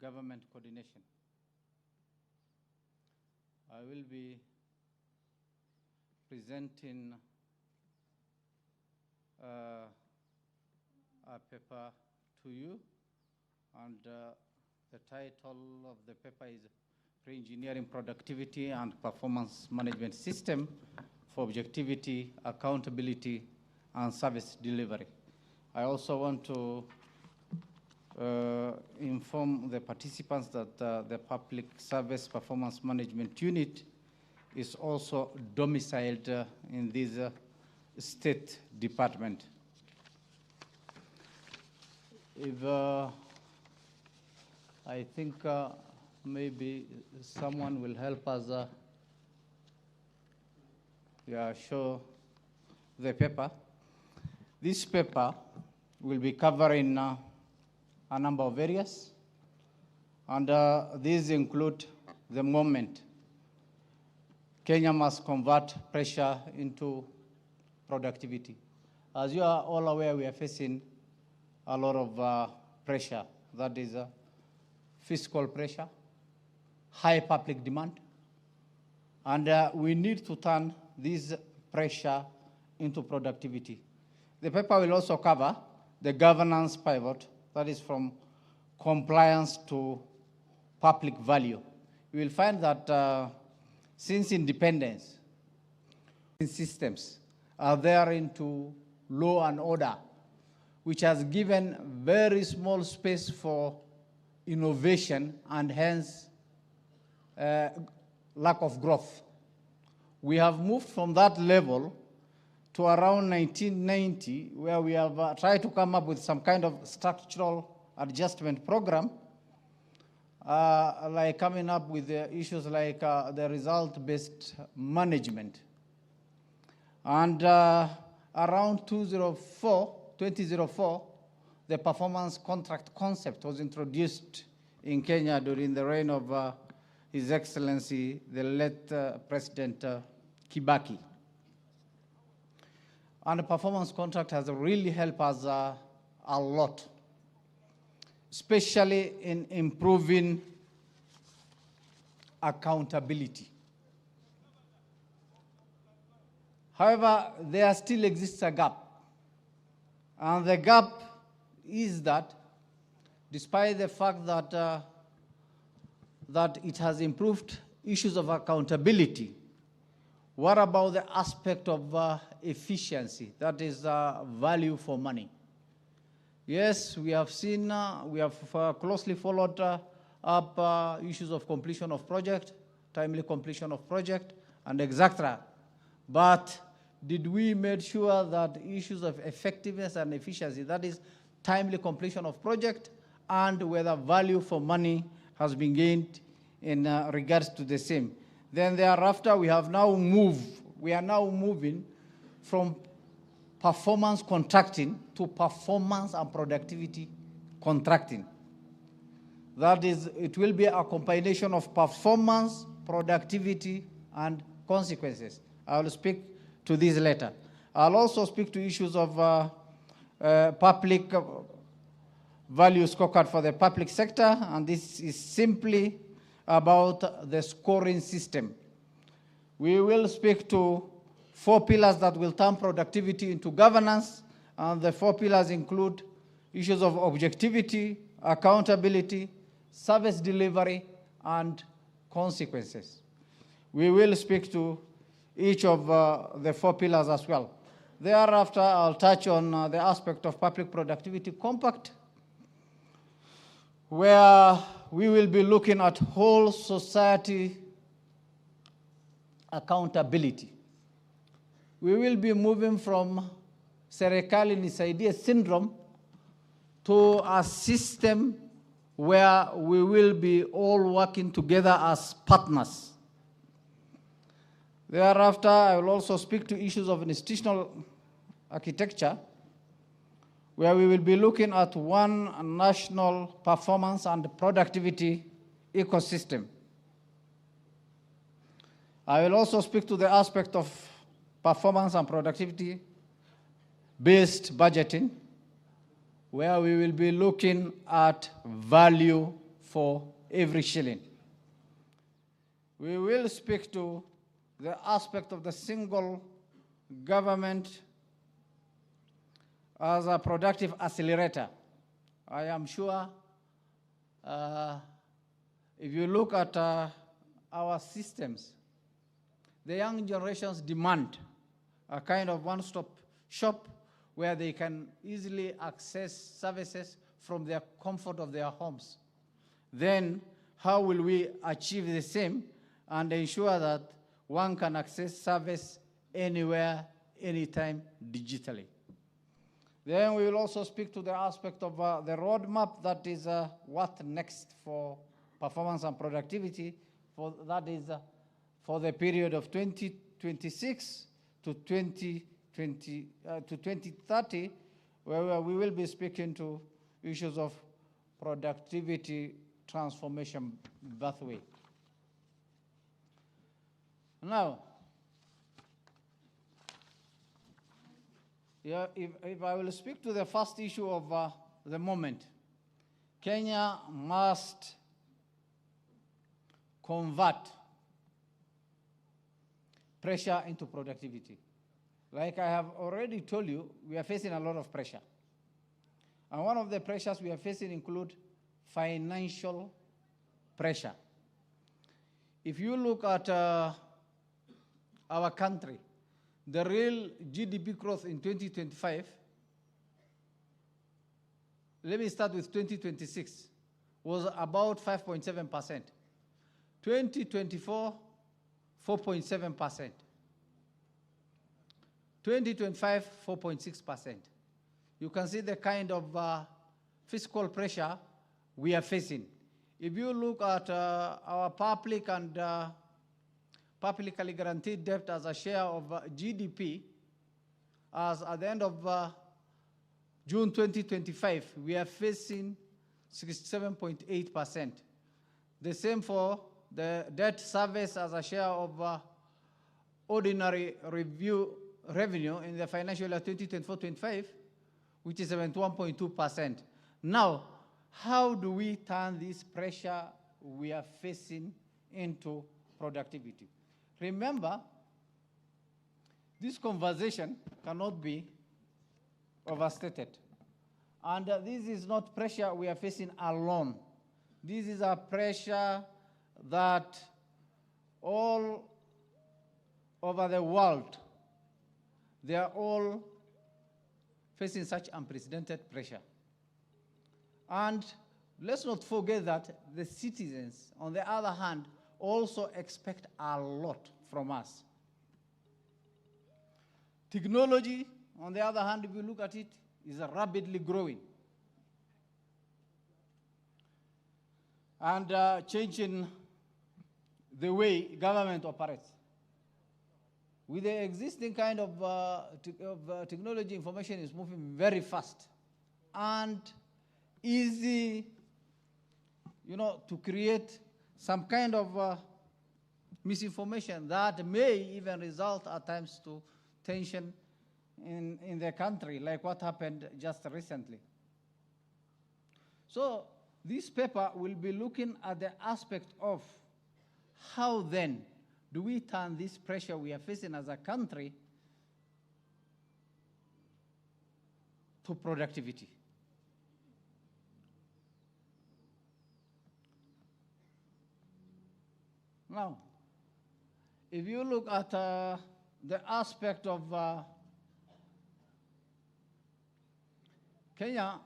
government coordination. I will be presenting a paper to you, and the title of the paper is Re-engineering Productivity and Performance Management System for Objectivity, Accountability, and Service Delivery. I also want to inform the participants that the Public Service Performance Management Unit is also domiciled in this state department. If I think maybe someone will help us show the paper. This paper will be covering a number of areas, and these include the moment Kenya must convert pressure into productivity. As you are all aware, we are facing a lot of pressure. That is fiscal pressure, high public demand, and we need to turn this pressure into productivity. The paper will also cover the governance pivot, that is from compliance to public value. You will find that since independence, systems are there into law and order, which has given very small space for innovation and hence lack of growth. We have moved from that level to around 1990, where we have tried to come up with some kind of structural adjustment program, like coming up with issues like the result-based management. And around 2004, the performance contract concept was introduced in Kenya during the reign of His Excellency, the late President Kibaki. And the performance contract has really helped us a lot, especially in improving accountability. However, there still exists a gap. And the gap is that, despite the fact that, that it has improved issues of accountability, what about the aspect of efficiency, that is value for money? Yes, we have seen, we have closely followed up issues of completion of project, timely completion of project, and etc. But did we make sure that issues of effectiveness and efficiency, that is timely completion of project, and whether value for money has been gained in regards to the same? Then thereafter, we are now moving from performance contracting to performance and productivity contracting. That is, it will be a combination of performance, productivity, and consequences. I will speak to this later. I'll also speak to issues of public value scorecard for the public sector, and this is simply about the scoring system. We will speak to 4 pillars that will turn productivity into governance, and the 4 pillars include issues of objectivity, accountability, service delivery, and consequences. We will speak to each of the 4 pillars as well. Thereafter, I'll touch on the aspect of public productivity compact, where we will be looking at whole society accountability. We will be moving from serikali nisaidie syndrome to a system where we will be all working together as partners. Thereafter, I will also speak to issues of institutional architecture, where we will be looking at one national performance and productivity ecosystem. I will also speak to the aspect of performance and productivity-based budgeting, where we will be looking at value for every shilling. We will speak to the aspect of the single government as a productive accelerator. I am sure if you look at our systems, the young generations demand a kind of one-stop shop where they can easily access services from the comfort of their homes. Then how will we achieve the same and ensure that one can access service anywhere, anytime, digitally? Then we will also speak to the aspect of the roadmap that is what next for performance and productivity, that is for the period of 2026 to 2030, where we will be speaking to issues of productivity transformation pathway. Now, if I will speak to the first issue of the moment, Kenya must convert pressure into productivity. Like I have already told you, we are facing a lot of pressure. And one of the pressures we are facing include financial pressure. If you look at our country, the real GDP growth in 2025, let me start with 2026, was about 5.7%. 2024, 4.7%. 2025, 4.6%. You can see the kind of fiscal pressure we are facing. If you look at our public and publicly guaranteed debt as a share of GDP, as at the end of June 2025, we are facing 67.8%. The same for the debt service as a share of ordinary revenue in the financial year 2024-25, which is 71.2%. Now, how do we turn this pressure we are facing into productivity? Remember, this conversation cannot be overstated. And this is not pressure we are facing alone. This is a pressure that all over the world, they are all facing such unprecedented pressure. And let's not forget that the citizens, on the other hand, also expect a lot from us. Technology, on the other hand, if you look at it, is rapidly growing and changing the way government operates. With the existing kind of technology, information is moving very fast and easy, to create some kind of misinformation that may even result at times to tension in the country, like what happened just recently. So this paper will be looking at the aspect of how then do we turn this pressure we are facing as a country to productivity. Now, if you look at the aspect of Kenya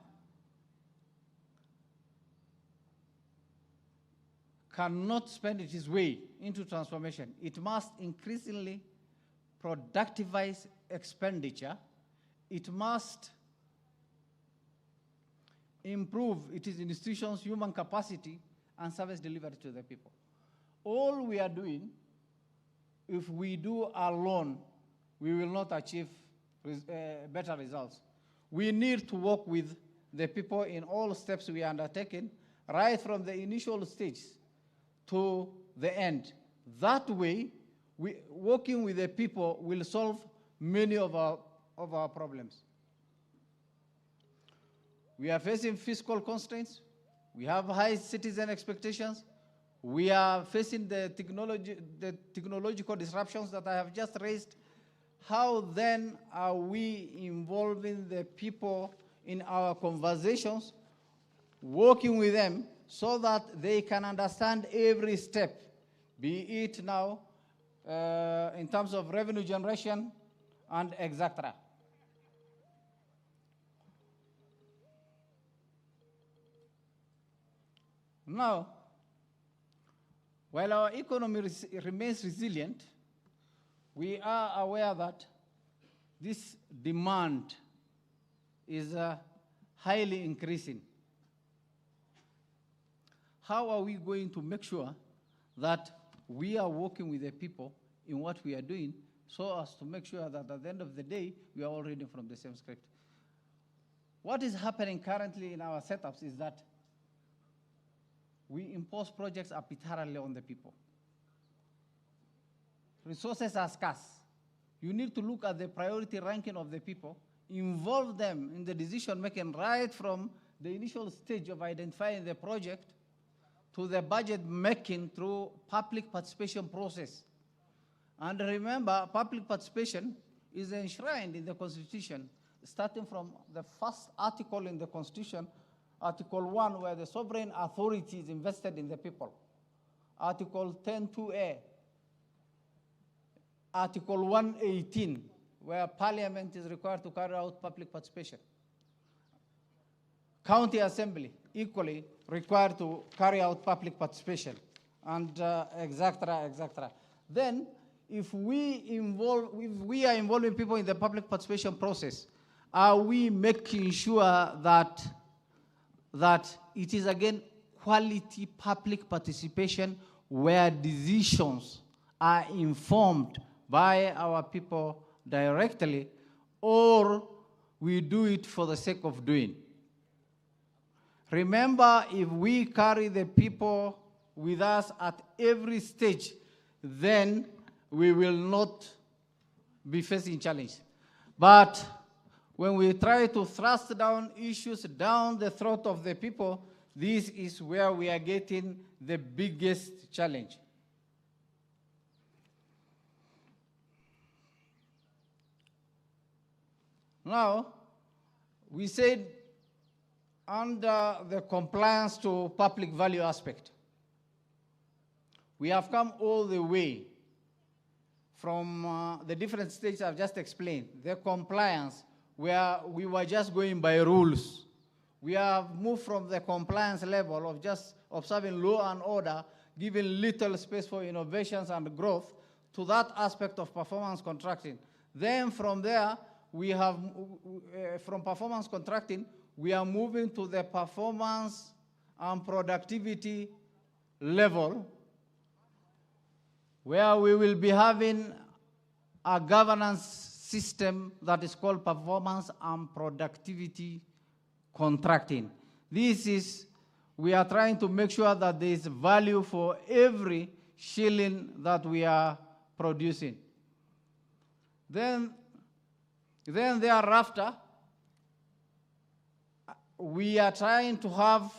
cannot spend its way into transformation. It must increasingly productivize expenditure. It must improve its institutions' human capacity and service delivery to the people. All we are doing, if we do alone, we will not achieve better results. We need to work with the people in all steps we are undertaking, right from the initial stage to the end. That way, working with the people will solve many of our problems. We are facing fiscal constraints. We have high citizen expectations. We are facing the technological disruptions that I have just raised. How then are we involving the people in our conversations, working with them so that they can understand every step, be it now in terms of revenue generation and etc. Now, while our economy remains resilient, we are aware that this demand is highly increasing. How are we going to make sure that we are working with the people in what we are doing so as to make sure that at the end of the day, we are all reading from the same script? What is happening currently in our setups is that we impose projects arbitrarily on the people. Resources are scarce. You need to look at the priority ranking of the people, involve them in the decision making right from the initial stage of identifying the project to the budget making through public participation process. And remember, public participation is enshrined in the Constitution, starting from the first article in the Constitution, Article 1, where the sovereign authority is invested in the people. Article 10(2)(a). Article 118, where Parliament is required to carry out public participation. County Assembly, equally required to carry out public participation, and etc., etc. Then, if we are involving people in the public participation process, are we making sure that it is, again, quality public participation where decisions are informed by our people directly, or we do it for the sake of doing? Remember, if we carry the people with us at every stage, then we will not be facing challenge. But when we try to thrust down issues down the throat of the people, this is where we are getting the biggest challenge. Now, we said under the compliance to public value aspect, we have come all the way from the different stages I've just explained. The compliance, where we were just going by rules. We have moved from the compliance level of just observing law and order, giving little space for innovations and growth, to that aspect of performance contracting. Then from there, we have, from performance contracting, we are moving to the performance and productivity level, where we will be having a governance system that is called performance and productivity contracting. This is, we are trying to make sure that there is value for every shilling that we are producing. Then thereafter, we are trying to have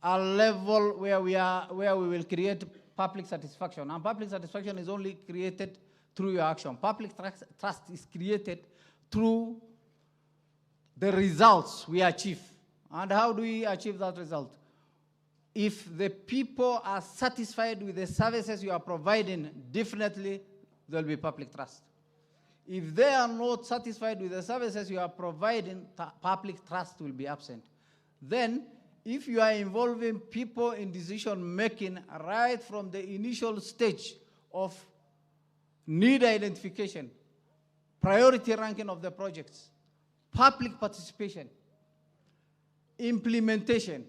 a level where we will create public satisfaction. And public satisfaction is only created through your action. Public trust is created through the results we achieve. And how do we achieve that result? If the people are satisfied with the services you are providing, definitely there will be public trust. If they are not satisfied with the services you are providing, public trust will be absent. Then, if you are involving people in decision making right from the initial stage of need identification, priority ranking of the projects, public participation, implementation.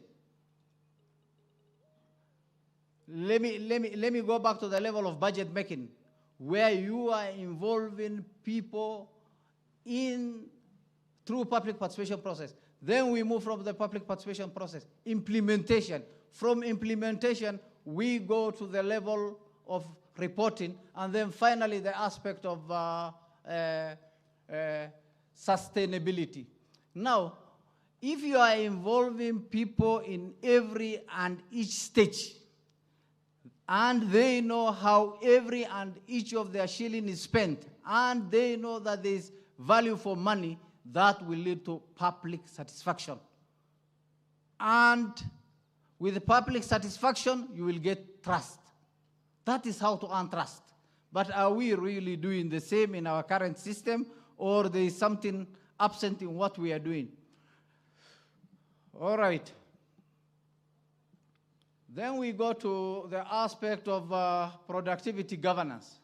Let me go back to the level of budget making, where you are involving people through public participation process. Then we move from the public participation process, implementation. From implementation, we go to the level of reporting, and then finally the aspect of sustainability. Now, if you are involving people in every and each stage, and they know how every and each of their shilling is spent, and they know that there is value for money, that will lead to public satisfaction. And with public satisfaction, you will get trust. That is how to earn trust. But are we really doing the same in our current system, or there is something absent in what we are doing? All right. Then we go to the aspect of productivity governance.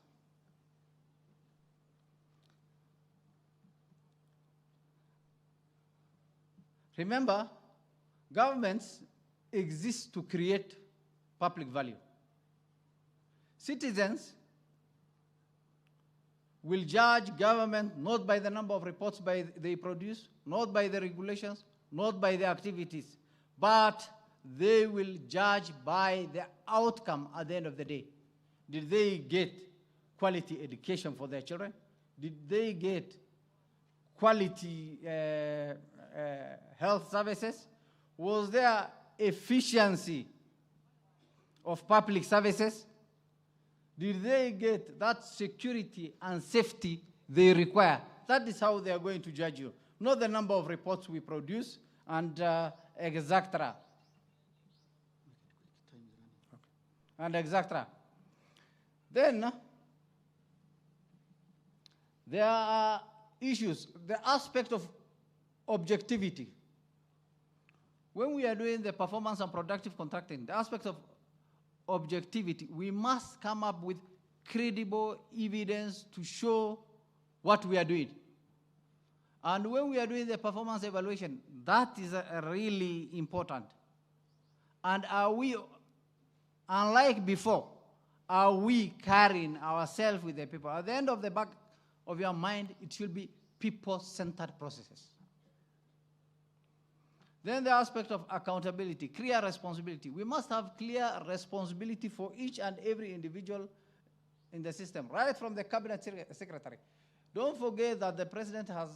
Remember, governments exist to create public value. Citizens will judge government not by the number of reports they produce, not by the regulations, not by the activities, but they will judge by the outcome at the end of the day. Did they get quality education for their children? Did they get quality health services? Was there efficiency of public services? Did they get that security and safety they require? That is how they are going to judge you, not the number of reports we produce and etc. And etc. Then there are issues, the aspect of objectivity. When we are doing the performance and productive contracting, the aspect of objectivity, we must come up with credible evidence to show what we are doing. And when we are doing the performance evaluation, that is really important. And are we, unlike before, are we carrying ourselves with the people? At the end of the back of your mind, it should be people-centered processes. Then the aspect of accountability, clear responsibility. We must have clear responsibility for each and every individual in the system, right from the cabinet secretary. Don't forget that the president has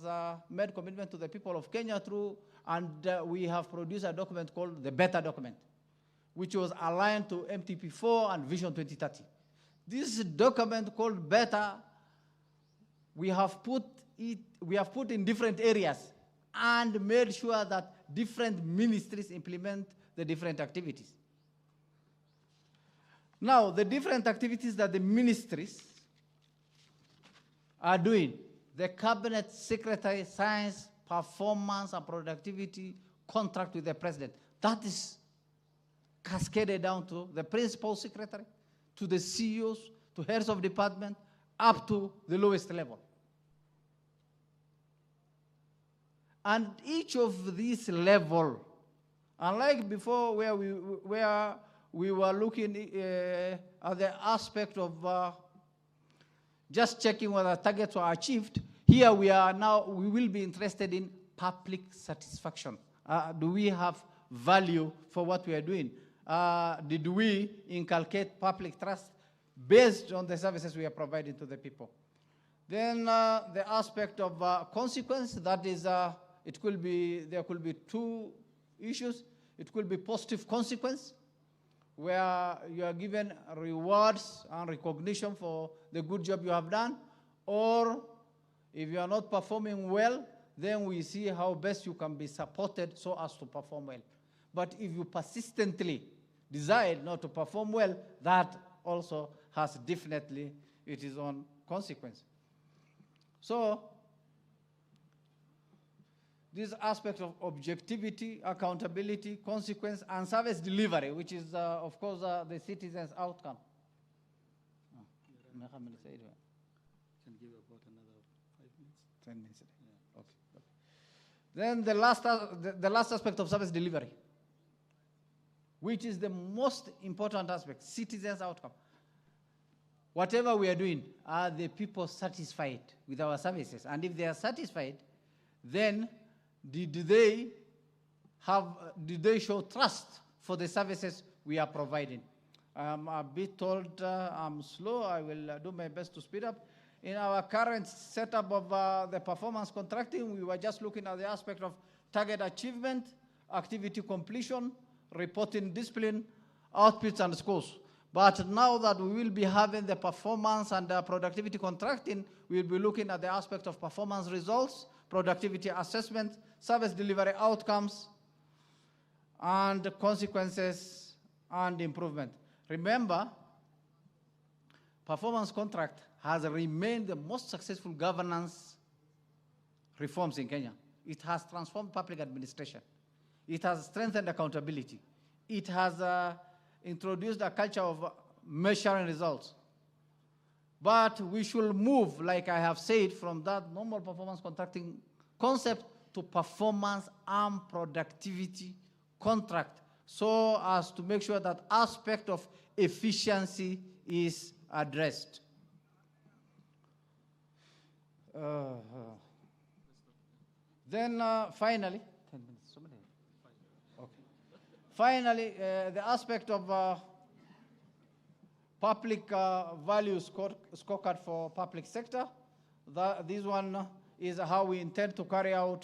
made commitment to the people of Kenya through, and we have produced a document called the Better document, which was aligned to MTP4 and Vision 2030. This document called Better, we have put in different areas and made sure that different ministries implement the different activities. Now, the different activities that the ministries are doing, the cabinet secretary signs performance and productivity contract with the president. That is cascaded down to the principal secretary, to the CEOs, to heads of department, up to the lowest level. And each of these levels, unlike before where we were looking at the aspect of just checking whether targets were achieved, here we will be interested in public satisfaction. Do we have value for what we are doing? Did we inculcate public trust based on the services we are providing to the people? Then the aspect of consequence, that is, there could be two issues. It could be positive consequence, where you are given rewards and recognition for the good job you have done, or if you are not performing well, then we see how best you can be supported so as to perform well. But if you persistently decide not to perform well, that also has definitely its own consequence. So, this aspect of objectivity, accountability, consequence, and service delivery, which is, of course, the citizen's outcome. Can give about another 5 minutes. 10 minutes. Yeah. Okay. Then the last aspect of service delivery, which is the most important aspect, citizen's outcome. Whatever we are doing, are the people satisfied with our services? And if they are satisfied, then did they show trust for the services we are providing? I'm a bit told I'm slow. I will do my best to speed up. In our current setup of the performance contracting, we were just looking at the aspect of target achievement, activity completion, reporting discipline, outputs and scores. But now that we will be having the performance and productivity contracting, we'll be looking at the aspect of performance results, productivity assessment, service delivery outcomes, and consequences and improvement. Remember, performance contract has remained the most successful governance reforms in Kenya. It has transformed public administration. It has strengthened accountability. It has introduced a culture of measuring results. But we should move, like I have said, from that normal performance contracting concept to performance and productivity contract, so as to make sure that aspect of efficiency is addressed. Then finally, 10 minutes, so many. Okay. Finally, the aspect of public value scorecard for public sector. This one is how we intend to carry out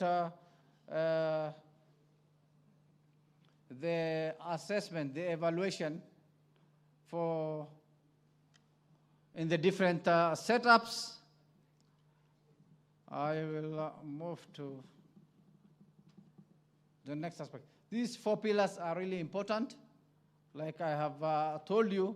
the assessment, the evaluation for in the different setups. I will move to the next aspect. These 4 pillars are really important. Like I have told you,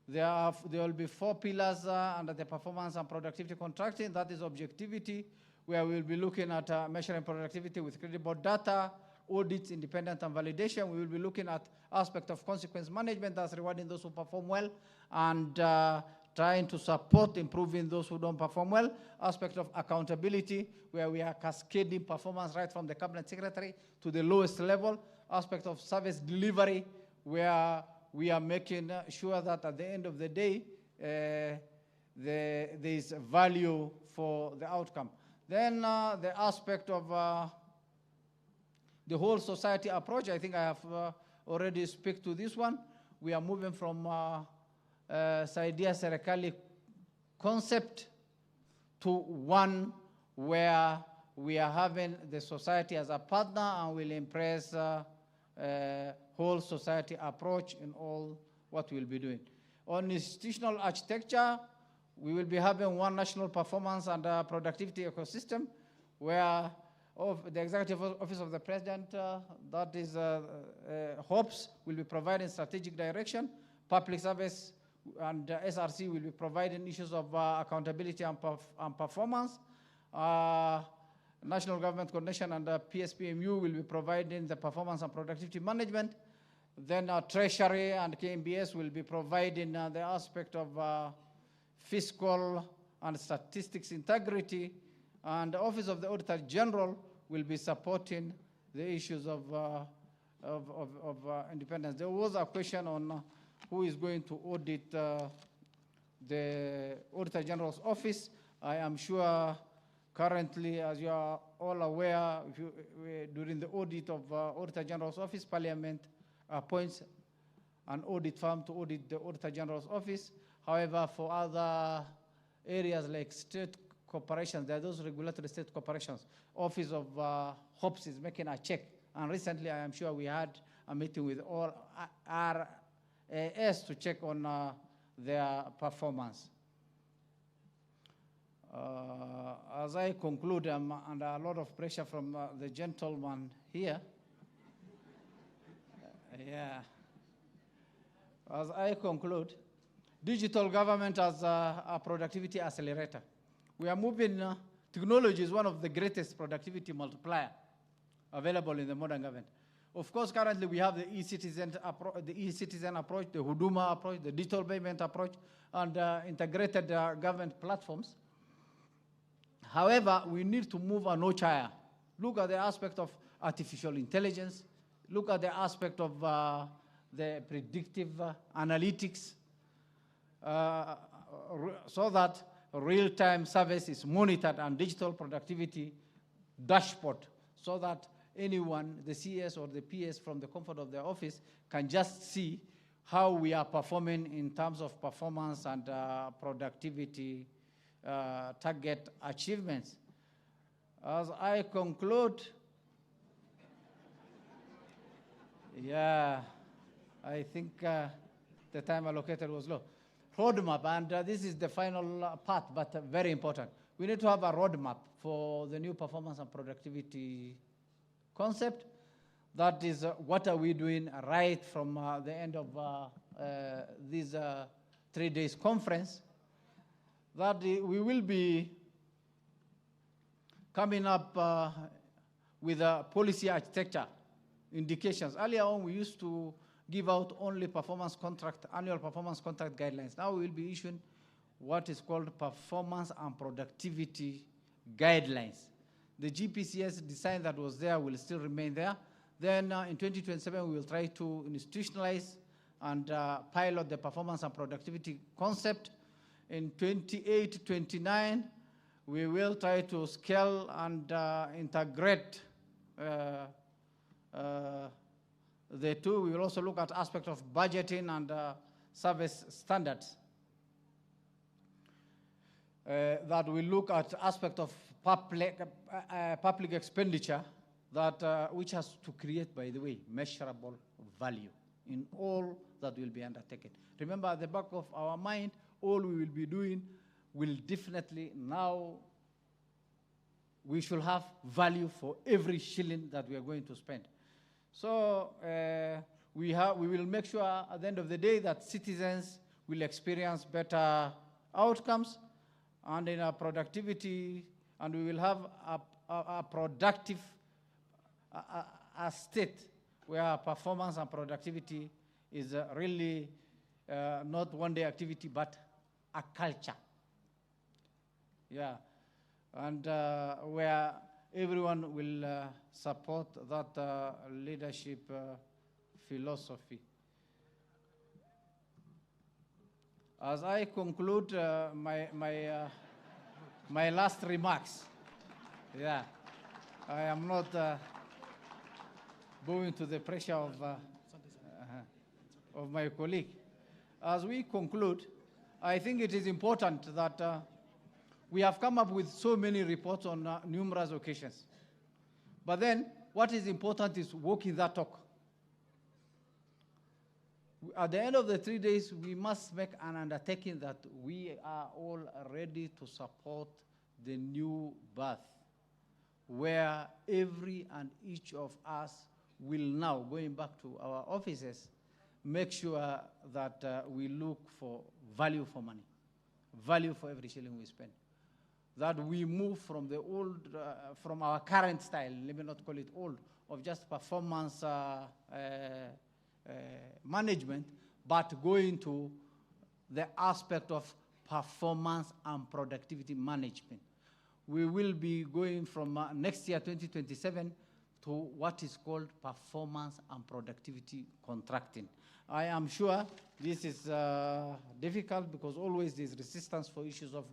there will be 4 pillars under the performance and productivity contracting. That is objectivity, where we'll be looking at measuring productivity with credible data, audits, independent and validation. We will be looking at aspect of consequence management, that's rewarding those who perform well, and trying to support improving those who don't perform well. Aspect of accountability, where we are cascading performance right from the cabinet secretary to the lowest level. Aspect of service delivery, where we are making sure that at the end of the day, there is value for the outcome. Then the aspect of the whole society approach, I think I have already speak to this one. We are moving from Saidia Serikali concept to one where we are having the society as a partner and will embrace whole society approach in all what we'll be doing. On institutional architecture, we will be having one national performance and productivity ecosystem where the Executive Office of the President, that is HOPS, will be providing strategic direction. Public Service and SRC will be providing issues of accountability and performance. National Government Coordination and PSPMU will be providing the performance and productivity management. Then Treasury and KMBS will be providing the aspect of fiscal and statistics integrity. And the Office of the Auditor General will be supporting the issues of independence. There was a question on who is going to audit the Auditor General's office. I am sure currently, as you are all aware, during the audit of Auditor General's office, Parliament appoints an audit firm to audit the Auditor General's office. However, for other areas like state corporations, there are those regulatory state corporations. Office of HOPS is making a check. And recently, I am sure we had a meeting with all RAS to check on their performance. As I conclude, I'm under a lot of pressure from the gentleman here. Yeah. As I conclude, digital government as a productivity accelerator. We are moving, technology is one of the greatest productivity multiplier available in the modern government. Of course, currently we have the e-citizen approach, the Huduma approach, the digital payment approach, and integrated government platforms. However, we need to move a notch higher. Look at the aspect of artificial intelligence. Look at the aspect of the predictive analytics, so that real-time service is monitored and digital productivity dashboard, so that anyone, the CS or the PS from the comfort of their office, can just see how we are performing in terms of performance and productivity target achievements. As I conclude, Yeah, I think the time allocated was low. Roadmap, and this is the final part, but very important. We need to have a roadmap for the new performance and productivity concept. That is, what are we doing right from the end of this 3 days conference? That we will be coming up with a policy architecture indications. Earlier on, we used to give out only annual performance contract guidelines. Now we will be issuing what is called performance and productivity guidelines. The GPCS design that was there will still remain there. Then in 2027, we will try to institutionalize and pilot the performance and productivity concept. In 28, 29, we will try to scale and integrate the two. We will also look at aspect of budgeting and service standards. That we look at aspect of public expenditure that which has to create, by the way, measurable value in all that will be undertaken. Remember, at the back of our mind, all we will be doing will definitely now, we should have value for every shilling that we are going to spend. So we will make sure at the end of the day that citizens will experience better outcomes and in our productivity, and we will have a productive a state where performance and productivity is really not one-day activity, but a culture. Yeah, and where everyone will support that leadership philosophy. As I conclude my last remarks, yeah, I am not going to the pressure of my colleague. As we conclude, I think it is important that we have come up with so many reports on numerous occasions. But then, what is important is walking that talk. At the end of the 3 days, we must make an undertaking that we are all ready to support the new birth, where every and each of us will now, going back to our offices, make sure that we look for value for money, value for every shilling we spend. That we move from the old, from our current style, let me not call it old, of just performance management, but going to the aspect of performance and productivity management. We will be going from next year, 2027, to what is called performance and productivity contracting. I am sure this is difficult because always there's resistance for issues of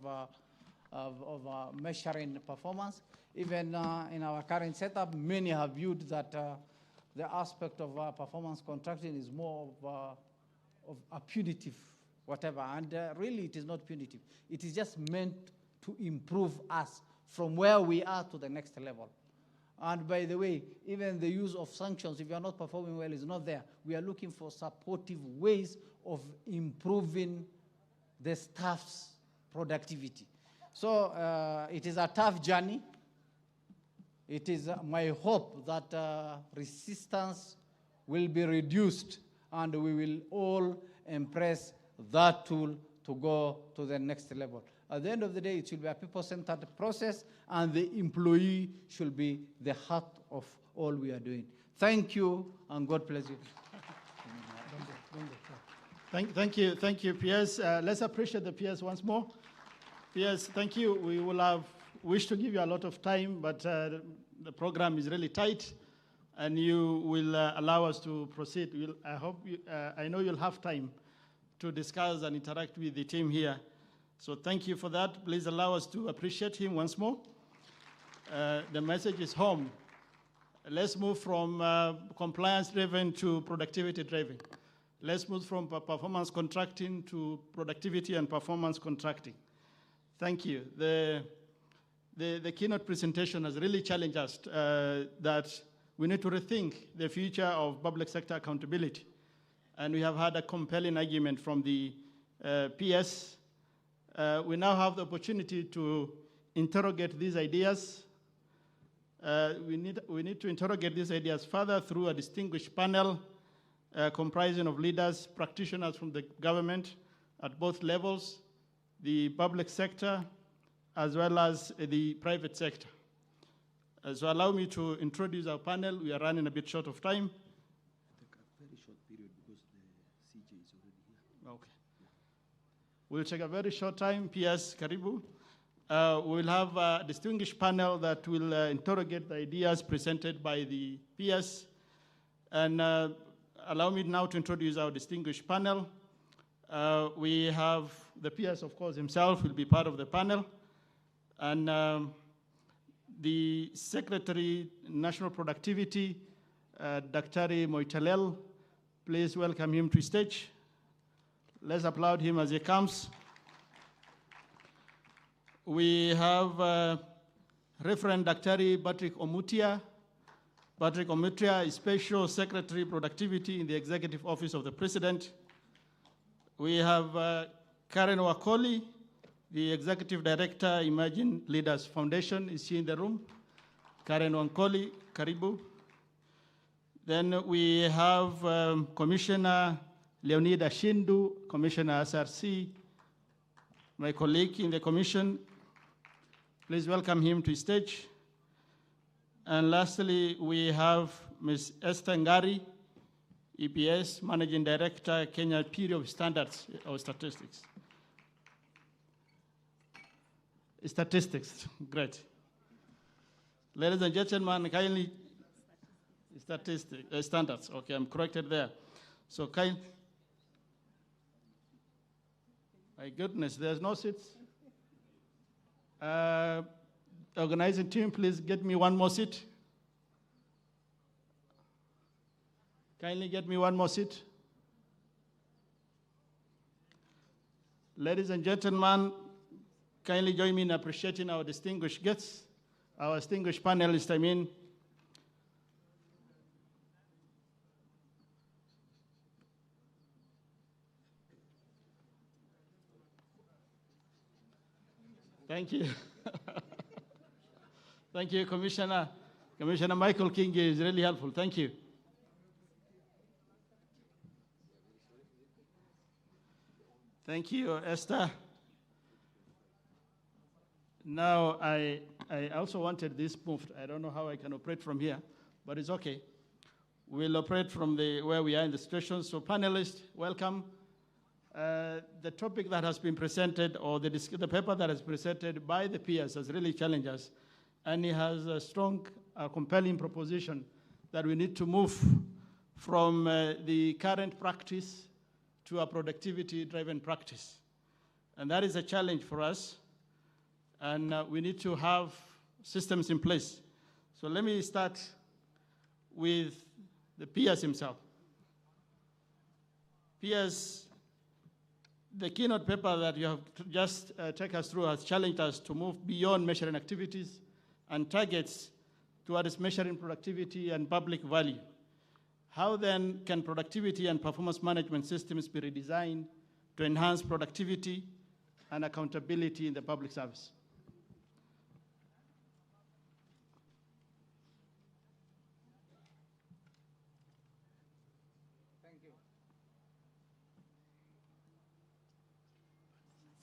measuring performance. Even in our current setup, many have viewed that the aspect of performance contracting is more of a punitive whatever, and really it is not punitive. It is just meant to improve us from where we are to the next level. And by the way, even the use of sanctions, if you are not performing well, is not there. We are looking for supportive ways of improving the staff's productivity. So it is a tough journey. It is my hope that resistance will be reduced and we will all embrace that tool to go to the next level. At the end of the day, it should be a people-centered process, and the employee should be the heart of all we are doing. Thank you, and God bless you. Thank you, PS. Let's appreciate the PS once more. PS, thank you. We will have wished to give you a lot of time, but the program is really tight, and you will allow us to proceed. I know you'll have time to discuss and interact with the team here. So thank you for that. Please allow us to appreciate him once more. The message is home. Let's move from compliance-driven to productivity-driven. Let's move from performance contracting to productivity and performance contracting. Thank you. The keynote presentation has really challenged us that we need to rethink the future of public sector accountability. And we have had a compelling argument from the PS. We now have the opportunity to interrogate these ideas. We need to interrogate these ideas further through a distinguished panel comprising of leaders, practitioners from the government at both levels, the public sector, as well as the private sector. So allow me to introduce our panel. We are running a bit short of time. A very short period because the CJ is already here. Okay. We'll take a very short time. PS Karibu. We'll have a distinguished panel that will interrogate the ideas presented by the PS. And allow me now to introduce our distinguished panel. We have the PS, of course, himself will be part of the panel. And the Secretary, National Productivity, Dr. Moitalel, please welcome him to stage. Let's applaud him as he comes. We have Reverend Dr. Patrick Omutia. Patrick Omutia is Special Secretary Productivity in the Executive Office of the President. We have Karen Wakoli, the Executive Director, Emerging Leaders Foundation. Is she in the room? Karen Wakoli, Karibu. Then we have Commissioner Leonida Shindu, Commissioner SRC, my colleague in the Commission. Please welcome him to stage. And lastly, we have Ms. Esther Ngari, EPS, Managing Director, Kenya Bureau of Standards or Statistics. Statistics, great. Ladies and gentlemen, kindly, standards, okay, I'm corrected there. So my goodness, there's no seats. Organizing team, please get me one more seat. Kindly get me one more seat. Ladies and gentlemen, kindly join me in appreciating our distinguished guests, our distinguished panelists, I mean. Thank you. Thank you, Commissioner. Commissioner Michael King is really helpful. Thank you. Thank you, Esther. Now, I also wanted this moved. I don't know how I can operate from here, but it's okay. We'll operate from where we are in the situation. So panelists, welcome. The topic that has been presented, or the paper that is presented by the peers has really challenged us. And it has a strong, compelling proposition that we need to move from the current practice to a productivity-driven practice. And that is a challenge for us. And we need to have systems in place. So let me start with the PS himself. PS, the keynote paper that you have just taken us through has challenged us to move beyond measuring activities and targets towards measuring productivity and public value. How then can productivity and performance management systems be redesigned to enhance productivity and accountability in the public service?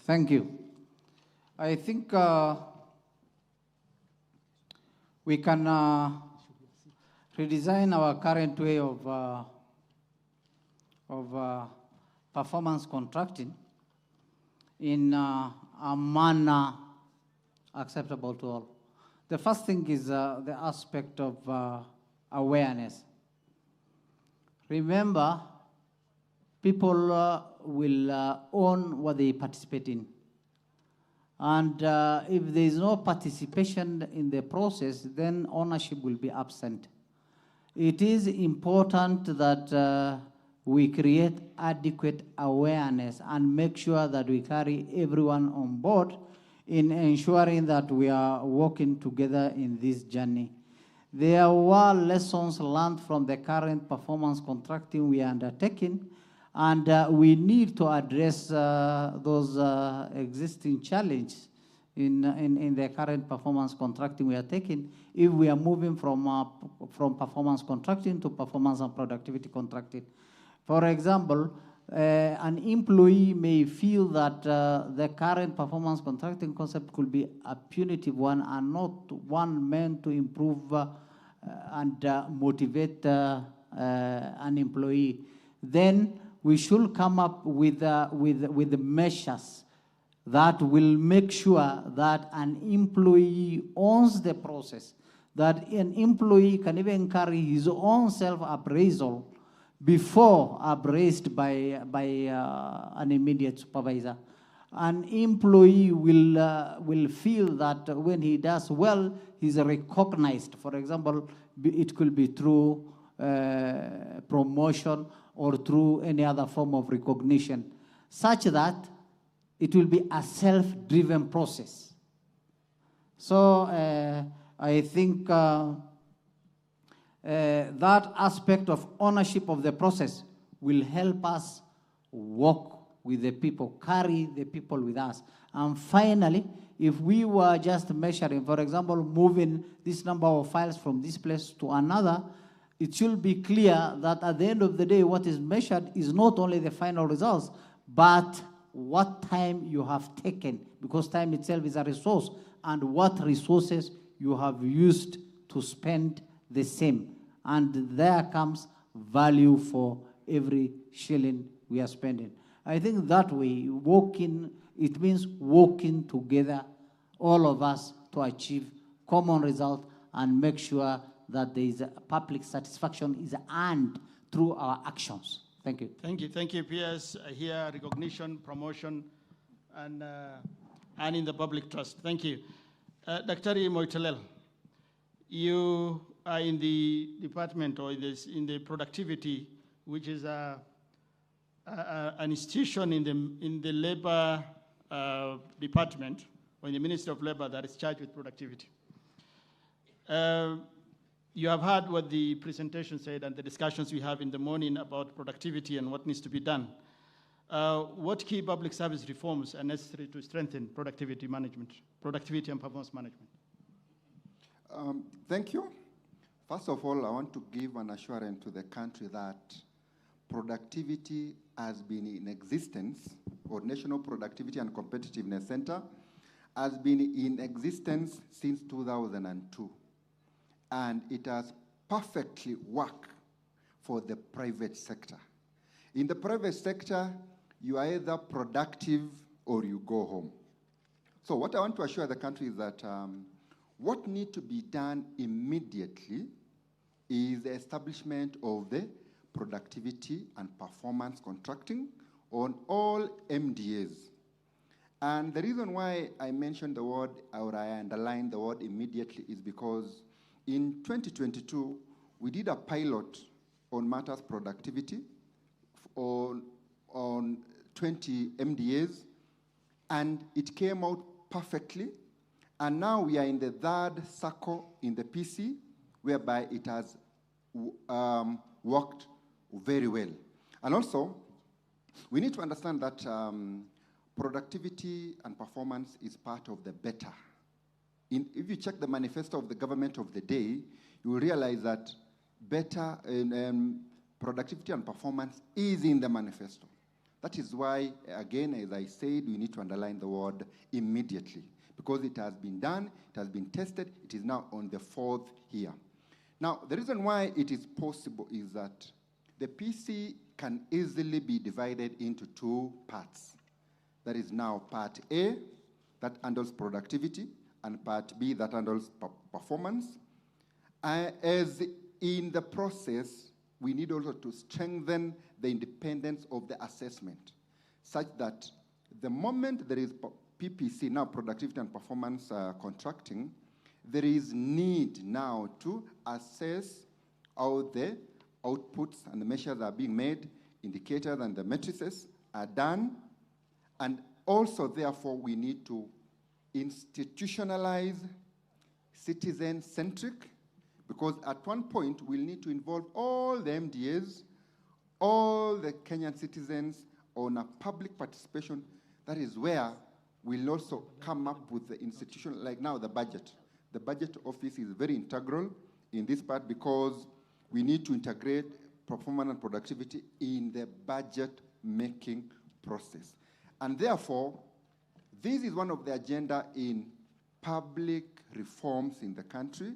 Thank you. I think we can redesign our current way of performance contracting in a manner acceptable to all. The first thing is the aspect of awareness. Remember, people will own what they participate in. And if there is no participation in the process, then ownership will be absent. It is important that we create adequate awareness and make sure that we carry everyone on board in ensuring that we are working together in this journey. There were lessons learned from the current performance contracting we are undertaking, and we need to address those existing challenges in the current performance contracting we are taking if we are moving from performance contracting to performance and productivity contracting. For example, an employee may feel that the current performance contracting concept could be a punitive one and not one meant to improve and motivate an employee. Then we should come up with the measures that will make sure that an employee owns the process, that an employee can even carry his own self-appraisal before appraised by an immediate supervisor. An employee will feel that when he does well, he's recognized. For example, it could be through promotion or through any other form of recognition, such that it will be a self-driven process. So I think that aspect of ownership of the process will help us walk with the people, carry the people with us. And finally, if we were just measuring, for example, moving this number of files from this place to another, it should be clear that at the end of the day, what is measured is not only the final results, but what time you have taken, because time itself is a resource, and what resources you have used to spend the same. And there comes value for every shilling we are spending. I think that way, it means working together, all of us, to achieve common result and make sure that there is public satisfaction is earned through our actions. Thank you. Thank you, PS. Here, recognition, promotion, and earning the public trust. Thank you. Dr. Moitalel, you are in the department or in the productivity, which is an institution in the labor department or in the Ministry of Labor that is charged with productivity. You have heard what the presentation said and the discussions we have in the morning about productivity and what needs to be done. What key public service reforms are necessary to strengthen productivity management, productivity and performance management? Thank you. First of all, I want to give an assurance to the country that productivity has been in existence, or National Productivity and Competitiveness Center has been in existence since 2002. And it has perfectly worked for the private sector. In the private sector, you are either productive or you go home. So what I want to assure the country is that what needs to be done immediately is the establishment of the productivity and performance contracting on all MDAs. And the reason why I mentioned the word, or I underlined the word immediately, is because in 2022, we did a pilot on matters productivity on 20 MDAs, and it came out perfectly. And now we are in the third circle in the PC, whereby it has worked very well. And also, we need to understand that productivity and performance is part of the better. If you check the manifesto of the government of the day, you will realize that better productivity and performance is in the manifesto. That is why, again, as I said, we need to underline the word immediately, because it has been done, it has been tested, it is now on the fourth year. Now, the reason why it is possible is that the PC can easily be divided into two parts. That is now part A, that handles productivity, and part B, that handles performance. As in the process, we need also to strengthen the independence of the assessment, such that the moment there is PPC, now productivity and performance contracting, there is need now to assess how the outputs and the measures are being made, indicators and the matrices are done, and also, therefore, we need to institutionalize citizen-centric, Because at one point, we'll need to involve all the MDAs, all the Kenyan citizens on a public participation. That is where we'll also come up with the institution, like now the budget. The budget office is very integral in this part because we need to integrate performance and productivity in the budget making process. And therefore, this is one of the agenda in public reforms in the country,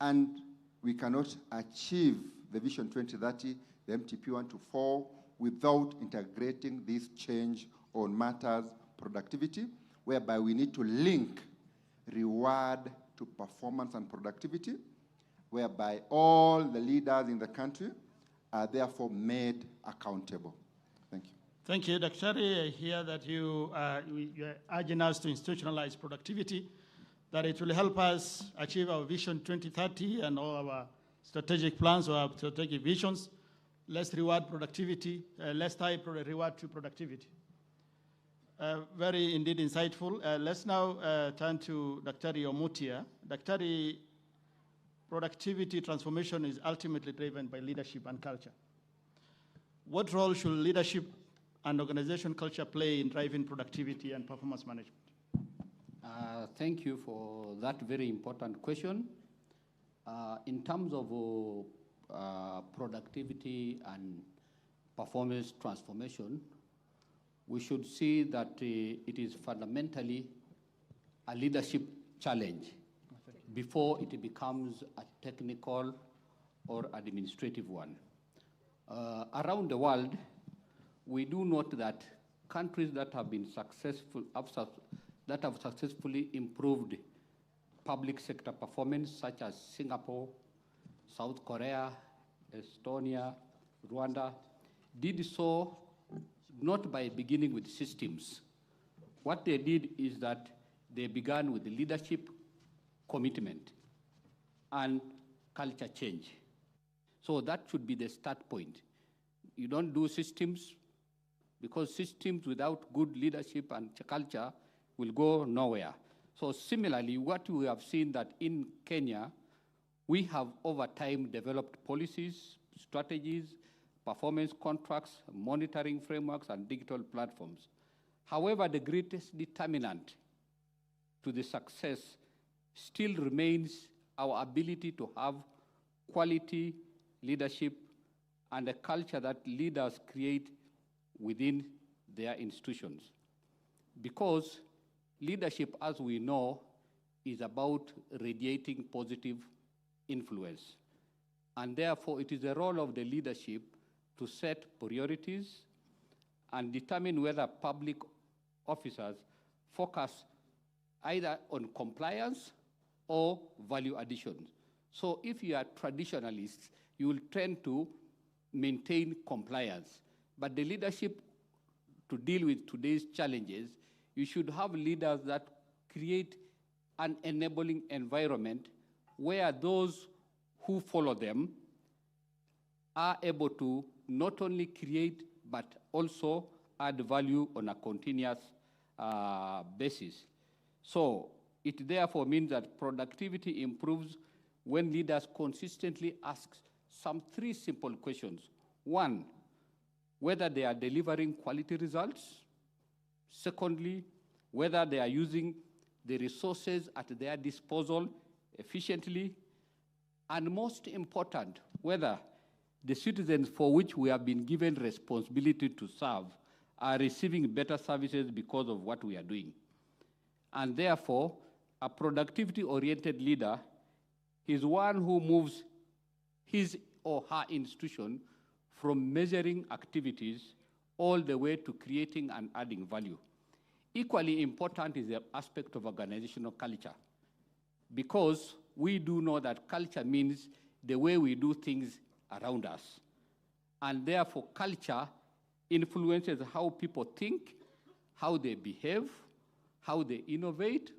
and we cannot achieve the Vision 2030, the MTP 124, without integrating this change on matters productivity, whereby we need to link reward to performance and productivity, whereby all the leaders in the country are therefore made accountable. Thank you. Thank you, Dr. I hear that you're urging us to institutionalize productivity, that it will help us achieve our Vision 2030 and all our strategic plans or our strategic visions. Let's reward productivity. Let's tie reward to productivity. Very indeed insightful. Let's now turn to Dr. Omutia. Dr. Productivity transformation is ultimately driven by leadership and culture. What role should leadership and organization culture play in driving productivity and performance management? Thank you for that very important question. In terms of productivity and performance transformation, we should see that it is fundamentally a leadership challenge before it becomes a technical or administrative one. Around the world, we do note that countries that have been successful, that have successfully improved public sector performance, such as Singapore, South Korea, Estonia, Rwanda, did so not by beginning with systems. What they did is that they began with leadership commitment and culture change. So that should be the start point. You don't do systems, because systems without good leadership and culture will go nowhere. So similarly, what we have seen that in Kenya, we have over time developed policies, strategies, performance contracts, monitoring frameworks, and digital platforms. However, the greatest determinant to the success still remains our ability to have quality leadership and a culture that leaders create within their institutions. Because leadership, as we know, is about radiating positive influence. And therefore, it is the role of the leadership to set priorities and determine whether public officers focus either on compliance or value addition. So if you are traditionalists, you will tend to maintain compliance. But the leadership to deal with today's challenges, you should have leaders that create an enabling environment where those who follow them are able to not only create, but also add value on a continuous basis. So it therefore means that productivity improves when leaders consistently ask some three simple questions. One, whether they are delivering quality results. Secondly, whether they are using the resources at their disposal efficiently. And most important, whether the citizens for which we have been given responsibility to serve are receiving better services because of what we are doing. And therefore, a productivity-oriented leader is one who moves his or her institution from measuring activities all the way to creating and adding value. Equally important is the aspect of organizational culture, because we do know that culture means the way we do things around us. And therefore, culture influences how people think, how they behave, how they innovate,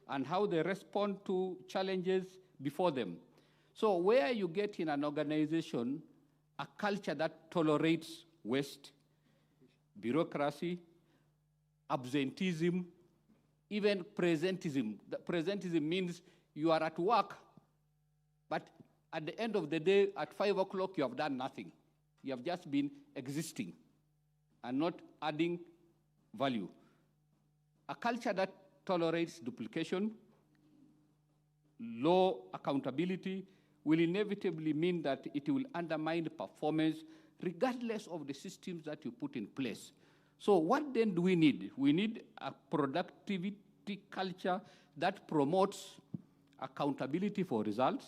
and how they respond to challenges before them. So where you get in an organization a culture that tolerates waste, bureaucracy, absenteeism, even presentism. Presentism means you are at work, but at the end of the day, at 5 o'clock, you have done nothing. You have just been existing and not adding value. A culture that tolerates duplication, low accountability, will inevitably mean that it will undermine performance regardless of the systems that you put in place. So what then do we need? We need a productivity culture that promotes accountability for results,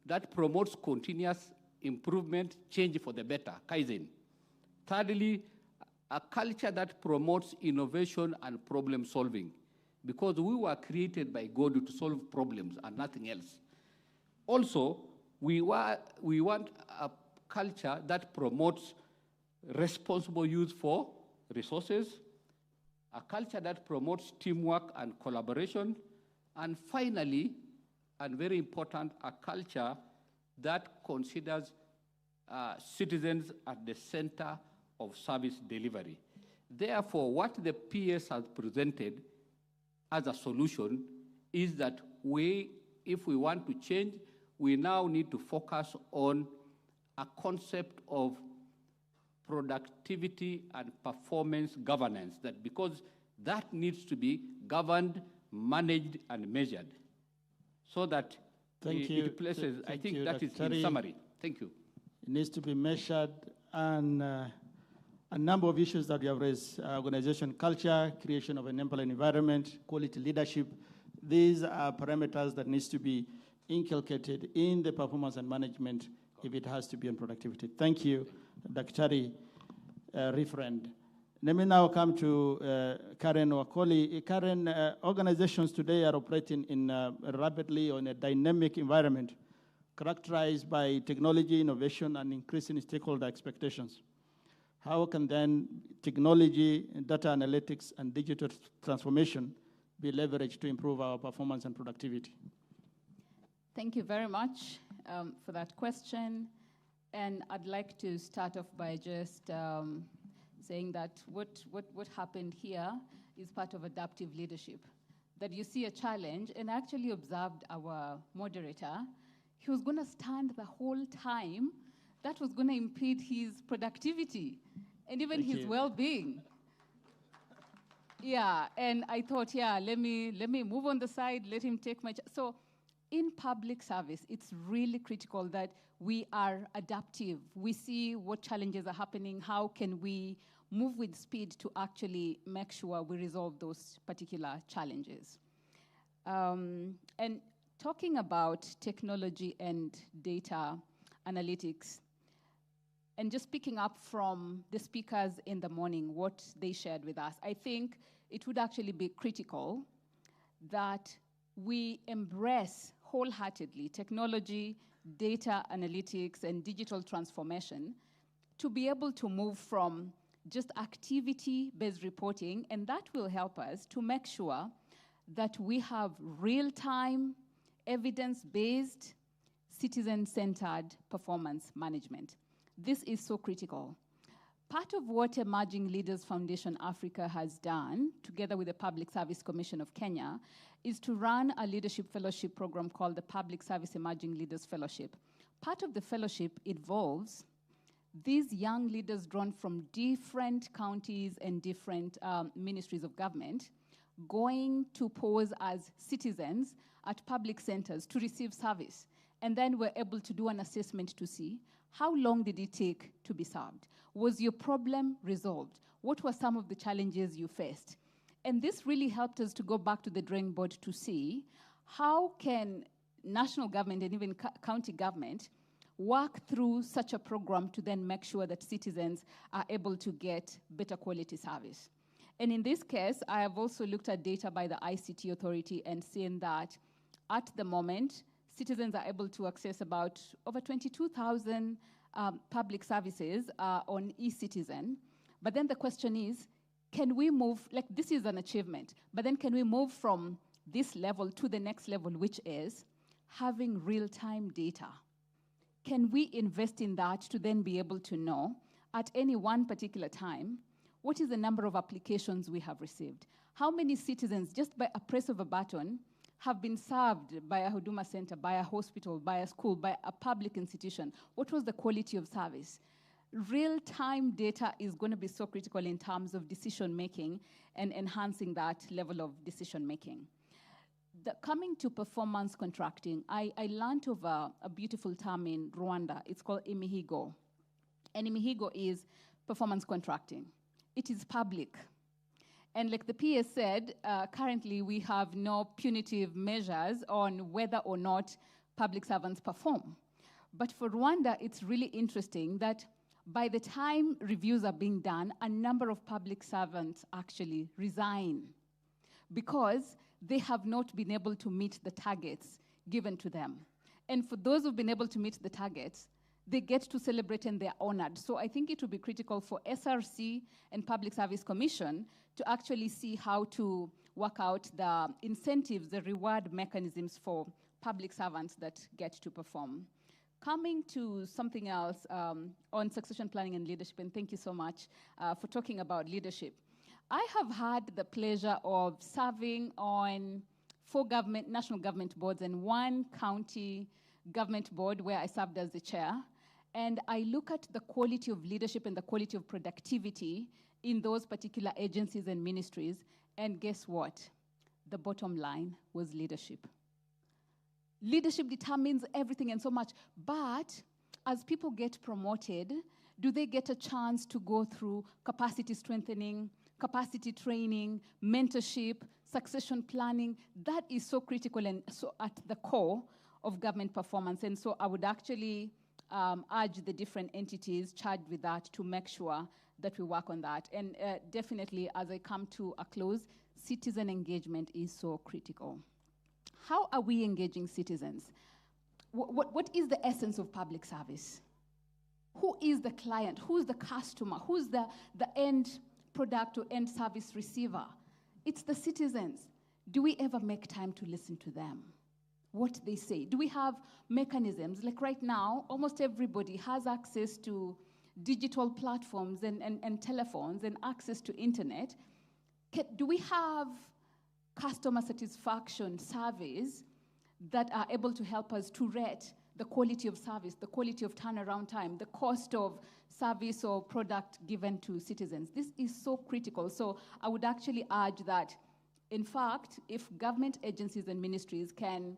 that promotes continuous improvement, change for the better, Kaizen. Thirdly, a culture that promotes innovation and problem solving, because we were created by God to solve problems and nothing else. Also, we want a culture that promotes responsible use for resources, a culture that promotes teamwork and collaboration, and finally, and very important, a culture that considers citizens at the center of service delivery. Therefore, what the PS has presented as a solution is that if we want to change, we now need to focus on a concept of productivity and performance governance, that because that needs to be governed, managed, and measured, so that it places, I think that is in summary. Thank you. It needs to be measured, and a number of issues that we have raised, organization culture, creation of an employee environment, quality leadership. These are parameters that needs to be inculcated in the performance and management if it has to be on productivity. Thank you, Dr. Referend. Let me now come to Karen Wakoli. Karen, organizations today are operating in rapidly on a dynamic environment characterized by technology, innovation, and increasing stakeholder expectations. How can then technology, data analytics, and digital transformation be leveraged to improve our performance and productivity? Thank you very much for that question. And I'd like to start off by just saying that what happened here is part of adaptive leadership. That you see a challenge, and I actually observed our moderator. He was going to stand the whole time. That was going to impede his productivity and even his well-being. Yeah, and I thought, yeah, let me move on the side, let him take my so in public service, it's really critical that we are adaptive. We see what challenges are happening, how can we move with speed to actually make sure we resolve those particular challenges. And talking about technology and data analytics, and just picking up from the speakers in the morning, what they shared with us, I think it would actually be critical that we embrace wholeheartedly technology, data analytics, and digital transformation to be able to move from just activity-based reporting, and that will help us to make sure that we have real-time, evidence-based, citizen-centered performance management. This is so critical. Part of what Emerging Leaders Foundation Africa has done, together with the Public Service Commission of Kenya, is to run a leadership fellowship program called the Public Service Emerging Leaders Fellowship. Part of the fellowship involves these young leaders drawn from different counties and different ministries of government going to pose as citizens at public centers to receive service. And then we're able to do an assessment to see how long did it take to be served? Was your problem resolved? What were some of the challenges you faced? And this really helped us to go back to the drawing board to see how can national government and even county government work through such a program to then make sure that citizens are able to get better quality service. And in this case, I have also looked at data by the ICT Authority and seen that at the moment, citizens are able to access about over 22,000 public services on eCitizen. But then the question is, can we move, like this is an achievement, but then can we move from this level to the next level, which is having real-time data? Can we invest in that to then be able to know at any one particular time, what is the number of applications we have received? How many citizens, just by a press of a button, have been served by a Huduma center, by a hospital, by a school, by a public institution? What was the quality of service? Real-time data is going to be so critical in terms of decision-making and enhancing that level of decision-making. Coming to performance contracting, I learned of a beautiful term in Rwanda. It's called imihigo. And imihigo is performance contracting. It is public. And like the PS said, currently we have no punitive measures on whether or not public servants perform. But for Rwanda, it's really interesting that by the time reviews are being done, a number of public servants actually resign because they have not been able to meet the targets given to them. And for those who've been able to meet the targets, they get to celebrate and they're honored. So I think it would be critical for SRC and Public Service Commission to actually see how to work out the incentives, the reward mechanisms for public servants that get to perform. Coming to something else on succession planning and leadership, and thank you so much for talking about leadership. I have had the pleasure of serving on 4 national government boards and 1 county government board where I served as the chair. And I look at the quality of leadership and the quality of productivity in those particular agencies and ministries, and guess what? The bottom line was leadership. Leadership determines everything and so much, but as people get promoted, do they get a chance to go through capacity strengthening, capacity training, mentorship, succession planning? That is so critical and so at the core of government performance. And so I would actually urge the different entities charged with that to make sure that we work on that. And definitely, as I come to a close, citizen engagement is so critical. How are we engaging citizens? What is the essence of public service? Who is the client? Who's the customer? Who's the end product or end service receiver? It's the citizens. Do we ever make time to listen to them? What they say? Do we have mechanisms? Like right now, almost everybody has access to digital platforms and telephones and access to internet. Do we have customer satisfaction surveys that are able to help us to rate the quality of service, the quality of turnaround time, the cost of service or product given to citizens? This is so critical. So I would actually urge that, in fact, if government agencies and ministries can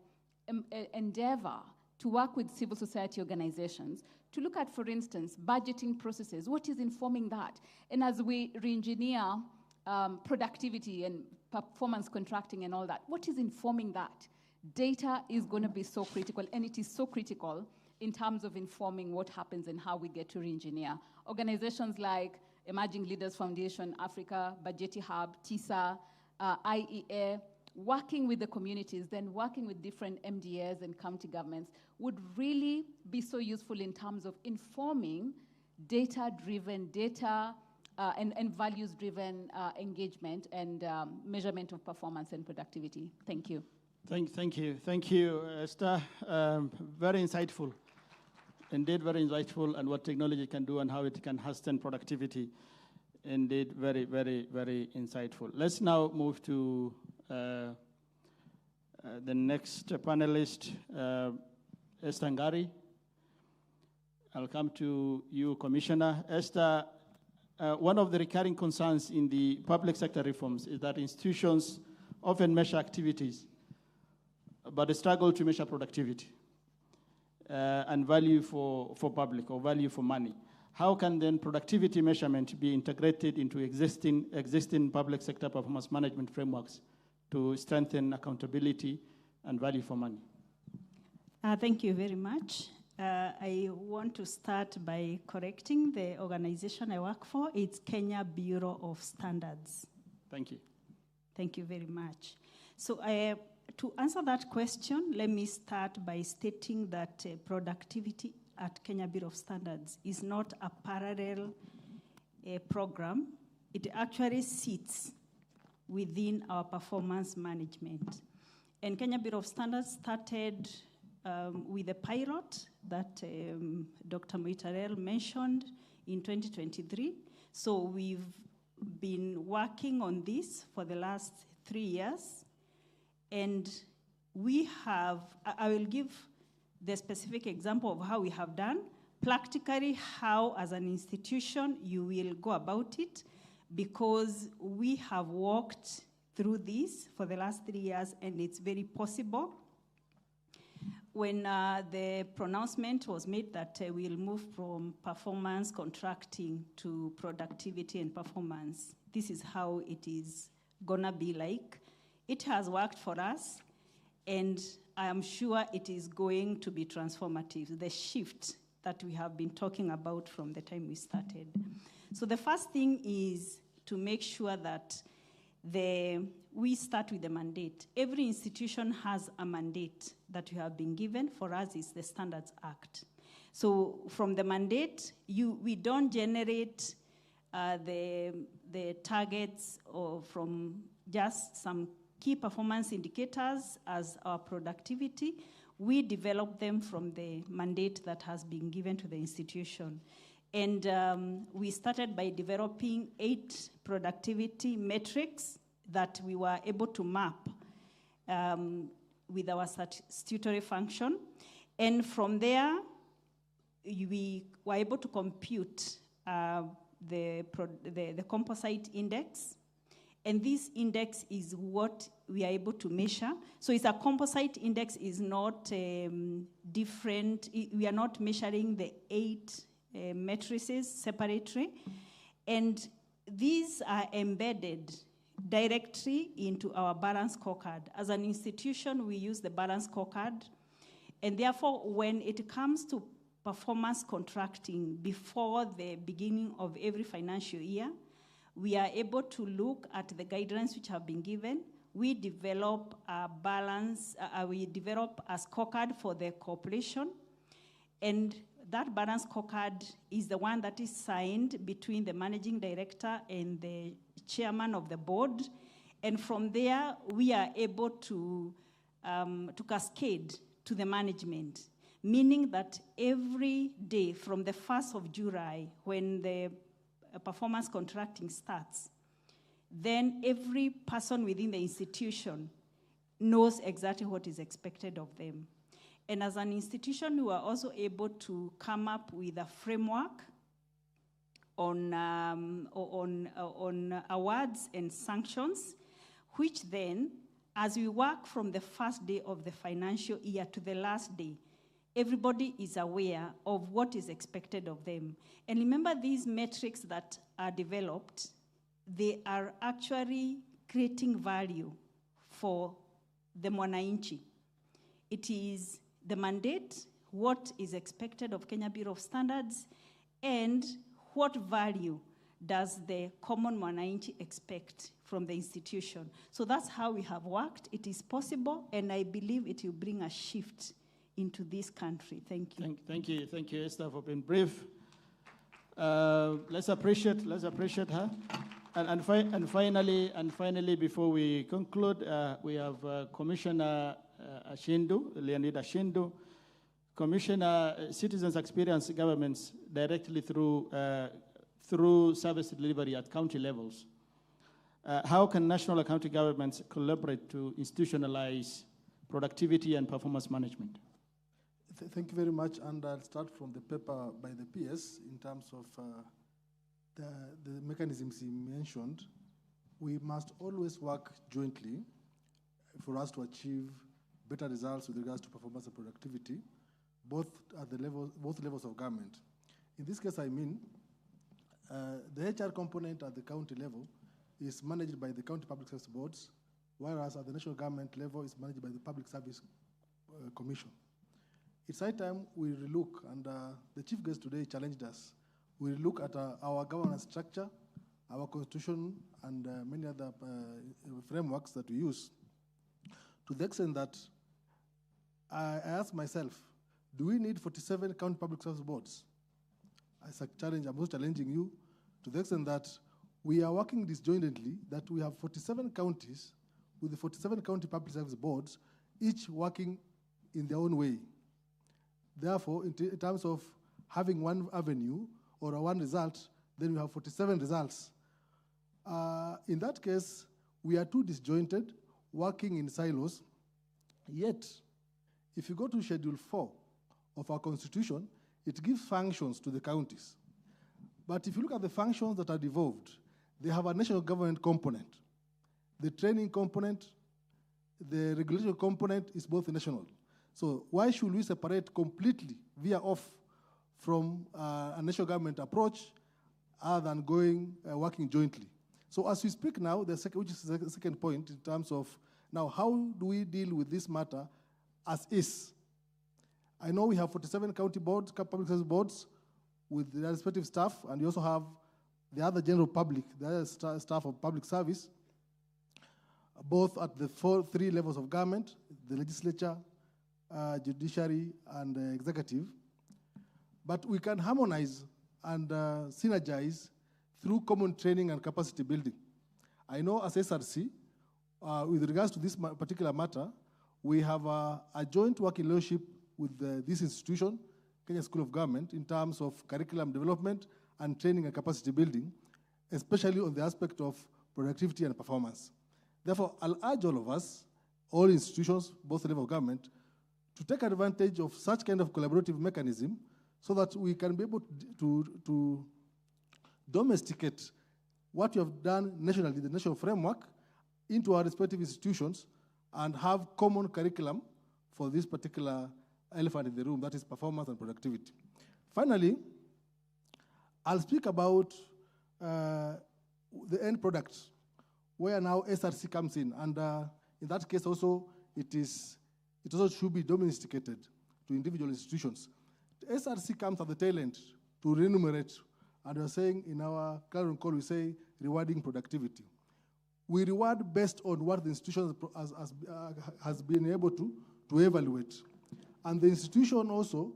endeavor to work with civil society organizations to look at, for instance, budgeting processes, what is informing that? And as we re-engineer productivity and performance contracting and all that, what is informing that? Data is going to be so critical, and it is so critical in terms of informing what happens and how we get to re-engineer. Organizations like Emerging Leaders Foundation, Africa, Budgeti Hub, TISA, IEA, working with the communities, then working with different MDAs and county governments would really be so useful in terms of informing data-driven, and values-driven engagement and measurement of performance and productivity. Thank you. Thank you, Esther. Very insightful. Indeed, very insightful, and what technology can do and how it can hasten productivity. Indeed, very, very, very insightful. Let's now move to the next panelist, Esther Ngari. I'll come to you, Commissioner. Esther, one of the recurring concerns in the public sector reforms is that institutions often measure activities, but they struggle to measure productivity and value for public or value for money. How can then productivity measurement be integrated into existing public sector performance management frameworks to strengthen accountability and value for money? Thank you very much. I want to start by correcting the organization I work for. It's Kenya Bureau of Standards. Thank you. Thank you very much. So to answer that question, let me start by stating that productivity at Kenya Bureau of Standards is not a parallel program. It actually sits within our performance management. And Kenya Bureau of Standards started with a pilot that Dr. Moitarel mentioned in 2023. So we've been working on this for the last 3 years. And we have, I will give the specific example of how we have done, practically how as an institution you will go about it, because we have walked through this for the last 3 years and it's very possible. When the pronouncement was made that we'll move from performance contracting to productivity and performance, this is how it is gonna be like. It has worked for us, and I am sure it is going to be transformative, the shift that we have been talking about from the time we started. So the first thing is to make sure that we start with the mandate. Every institution has a mandate that you have been given. For us, it's the Standards Act. So from the mandate, we don't generate the targets or from just some key performance indicators as our productivity. We develop them from the mandate that has been given to the institution. And we started by developing 8 productivity metrics that we were able to map with our statutory function. And from there, we were able to compute the composite index. And this index is what we are able to measure. So it's a composite index, is not different. We are not measuring the 8 matrices separately. And these are embedded directly into our balance scorecard. As an institution, we use the balance scorecard. And therefore, when it comes to performance contracting before the beginning of every financial year, we are able to look at the guidelines which have been given. We develop a scorecard for the corporation. And that balance scorecard is the one that is signed between the managing director and the chairman of the board. And from there, we are able to cascade to the management, meaning that every day from the 1st of July, when the performance contracting starts, then every person within the institution knows exactly what is expected of them. And as an institution, we are also able to come up with a framework on awards and sanctions, which then, as we work from the first day of the financial year to the last day, everybody is aware of what is expected of them. And remember, these metrics that are developed, they are actually creating value for the mwananchi. It is the mandate, what is expected of Kenya Bureau of Standards, and what value does the common mwananchi expect from the institution. So that's how we have worked. It is possible, and I believe it will bring a shift into this country. Thank you. Thank you, Esther, for being brief. Let's appreciate her. And finally, before we conclude, we have Commissioner Leonid Ashindu, Commissioner Citizens Experience Governments directly through service delivery at county levels. How can national and county governments collaborate to institutionalize productivity and performance management? Thank you very much, and I'll start from the paper by the PS in terms of the mechanisms he mentioned. We must always work jointly for us to achieve better results with regards to performance and productivity, both levels of government. In this case, I mean, the HR component at the county level is managed by the county public service boards, whereas at the national government level is managed by the Public Service Commission. It's high time we relook, and the chief guest today challenged us. We look at our governance structure, our constitution, and many other frameworks that we use, to the extent that I asked myself, do we need 47 county public service boards? As a challenge, I'm also challenging you to the extent that we are working disjointedly, that we have 47 counties with the 47 county public service boards, each working in their own way. Therefore, in terms of having one avenue or one result, then we have 47 results. In that case, we are too disjointed, working in silos. Yet, if you go to Schedule 4 of our Constitution, it gives functions to the counties. But if you look at the functions that are devolved, they have a national government component. The training component, the regulatory component is both national. So why should we separate completely, veer off from a national government approach other than working jointly? So as we speak now, which is the second point in terms of now how do we deal with this matter as is? I know we have 47 county boards, public service boards with their respective staff, and we also have the other general public, the other staff of public service, both at the three levels of government, the legislature, judiciary, and executive. But we can harmonize and synergize through common training and capacity building. I know as SRC, with regards to this particular matter, we have a joint working relationship with this institution, Kenya School of Government, in terms of curriculum development and training and capacity building, especially on the aspect of productivity and performance. Therefore, I'll urge all of us, all institutions, both levels of government, to take advantage of such kind of collaborative mechanism so that we can be able to domesticate what we have done nationally, the national framework, into our respective institutions and have common curriculum for this particular elephant in the room, that is performance and productivity. Finally, I'll speak about the end product, where now SRC comes in, and in that case also, it also should be domesticated to individual institutions. The SRC comes at the tail end to remunerate, and we're saying in our clarion call, we say rewarding productivity. We reward based on what the institution has been able to evaluate. And the institution also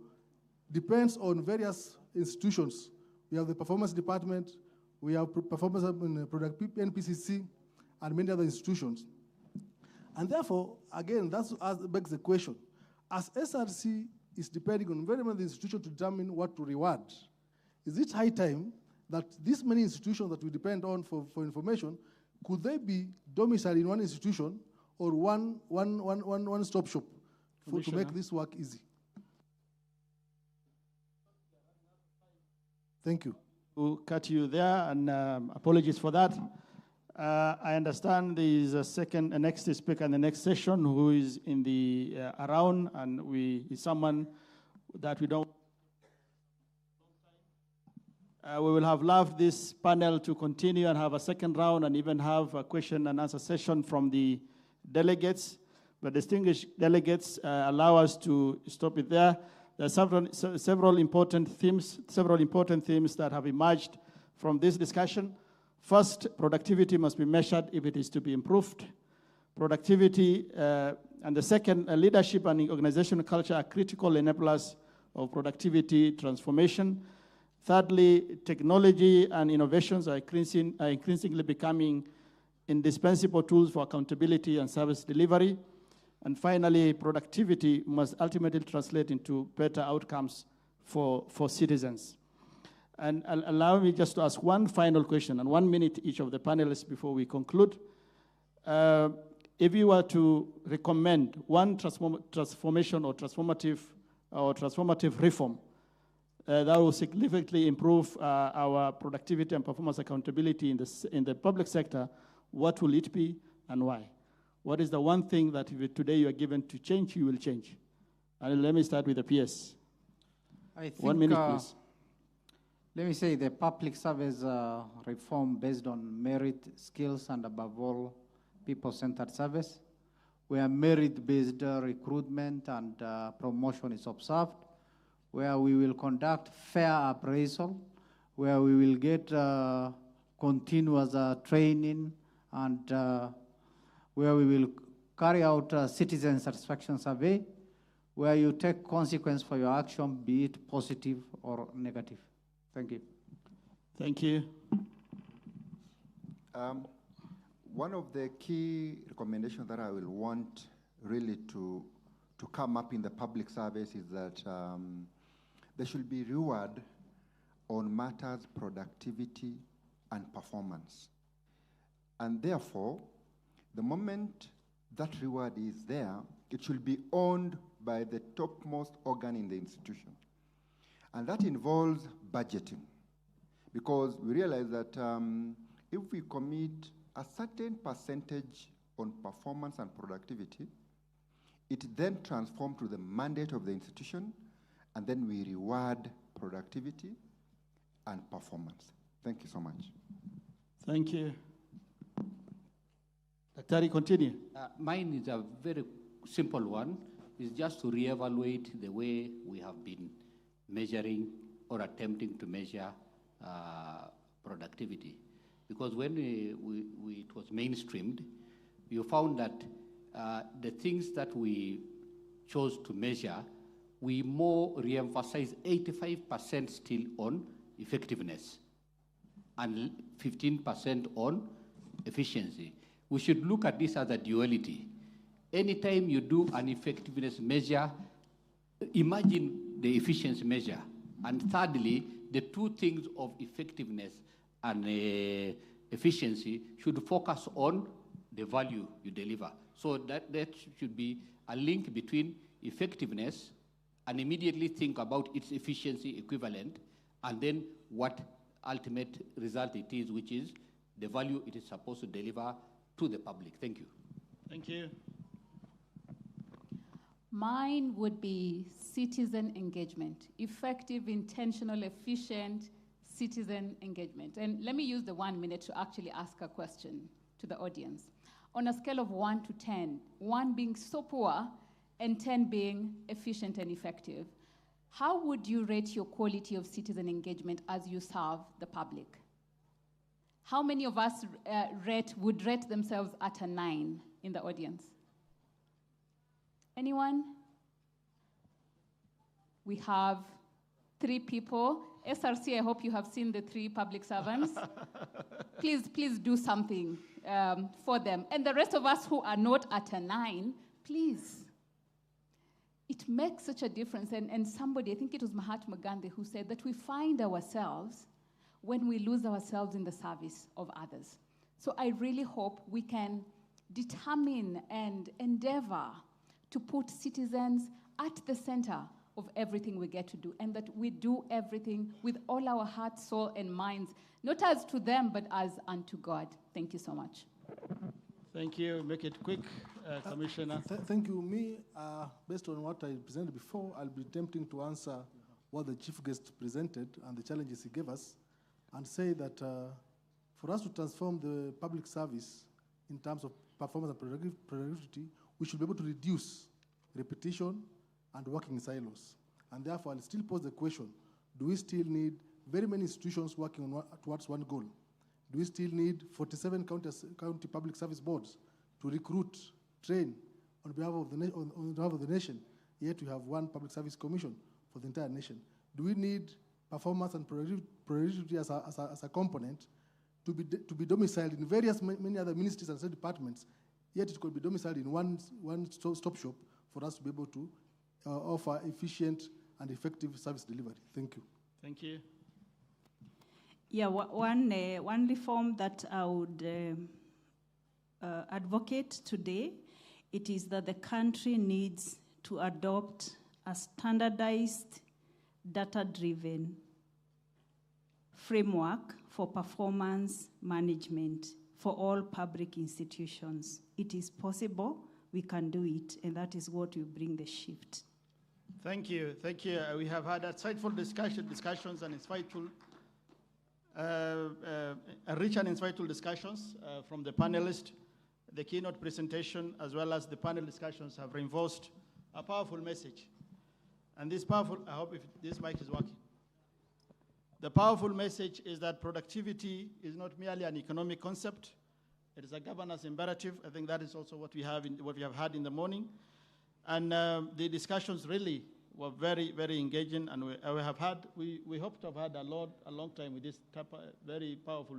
depends on various institutions. We have the performance department, we have performance NPCC, and many other institutions. And therefore, again, that begs the question, as SRC is depending on very many institutions to determine what to reward, is it high time that these many institutions that we depend on for information, could they be domiciled in one institution or one-stop shop to make this work easy? Thank you. To cut you there, and apologies for that. I understand there is a next speaker in the next session who is in the around, and is someone that we don't. We will have loved this panel to continue and have a second round and even have a question and answer session from the delegates. But distinguished delegates, allow us to stop it there. There are several important themes that have emerged from this discussion. First, productivity must be measured if it is to be improved. Productivity, and the second, leadership and organizational culture are critical enablers of productivity transformation. Thirdly, technology and innovations are increasingly becoming indispensable tools for accountability and service delivery. And finally, productivity must ultimately translate into better outcomes for citizens. And allow me just to ask one final question, and 1 minute each of the panelists before we conclude. If you were to recommend one transformation or transformative reform that will significantly improve our productivity and performance accountability in the public sector, what will it be and why? What is the one thing that if today you are given to change, you will change? And let me start with the PS. I think, 1 minute, please. Let me say the public service reform based on merit, skills, and above all, people-centered service, where merit-based recruitment and promotion is observed, where we will conduct fair appraisal, where we will get continuous training, and where we will carry out a citizen satisfaction survey, where you take consequence for your action, be it positive or negative. Thank you. Thank you. One of the key recommendations that I will want really to come up in the public service is that there should be reward on matters productivity and performance. And therefore, the moment that reward is there, it should be owned by the topmost organ in the institution. And that involves budgeting, because we realize that if we commit a certain percentage on performance and productivity, it then transforms to the mandate of the institution, and then we reward productivity and performance. Thank you so much. Thank you. Daktari, continue. Mine is a very simple one. It's just to reevaluate the way we have been measuring or attempting to measure productivity. Because when it was mainstreamed, you found that the things that we chose to measure, we more re-emphasize 85% still on effectiveness and 15% on efficiency. We should look at this as a duality. Anytime you do an effectiveness measure, imagine the efficiency measure. And thirdly, the two things of effectiveness and efficiency should focus on the value you deliver. So that should be a link between effectiveness and immediately think about its efficiency equivalent, and then what ultimate result it is, which is the value it is supposed to deliver to the public. Thank you. Thank you. Mine would be citizen engagement, effective, intentional, efficient citizen engagement. And let me use the 1 minute to actually ask a question to the audience. On a scale of 1 to 10, 1 being so poor and 10 being efficient and effective, how would you rate your quality of citizen engagement as you serve the public? How many of us would rate themselves at a 9 in the audience? Anyone? We have 3 people. SRC, I hope you have seen the 3 public servants. Please do something for them. And the rest of us who are not at a 9, please. It makes such a difference. And somebody, I think it was Mahatma Gandhi, who said that we find ourselves when we lose ourselves in the service of others. So I really hope we can determine and endeavor to put citizens at the center of everything we get to do, and that we do everything with all our heart, soul, and minds, not as to them, but as unto God. Thank you so much. Thank you. Make it quick, Commissioner. Thank you. Me, based on what I presented before, I'll be attempting to answer what the chief guest presented and the challenges he gave us, and say that for us to transform the public service in terms of performance and productivity, we should be able to reduce repetition and working in silos. And therefore, I'll still pose the question, do we still need very many institutions working towards one goal? Do we still need 47 county public service boards to recruit, train on behalf of the nation, yet we have one public service commission for the entire nation? Do we need performance and productivity as a component to be domiciled in many other ministries and state departments, yet it could be domiciled in one stop shop for us to be able to offer efficient and effective service delivery? Thank you. Thank you. Yeah, one reform that I would advocate today, it is that the country needs to adopt a standardized, data-driven framework for performance management for all public institutions. It is possible, we can do it, and that is what will bring the shift. Thank you. Thank you. We have had insightful discussions and insightful, rich and insightful discussions from the panelists. The keynote presentation, as well as the panel discussions, have reinforced a powerful message. And this powerful, I hope if this mic is working. The powerful message is that productivity is not merely an economic concept. It is a governance imperative. I think that is also what we have had in the morning. And the discussions really were very, very engaging, and we hope to have had a long time with this very powerful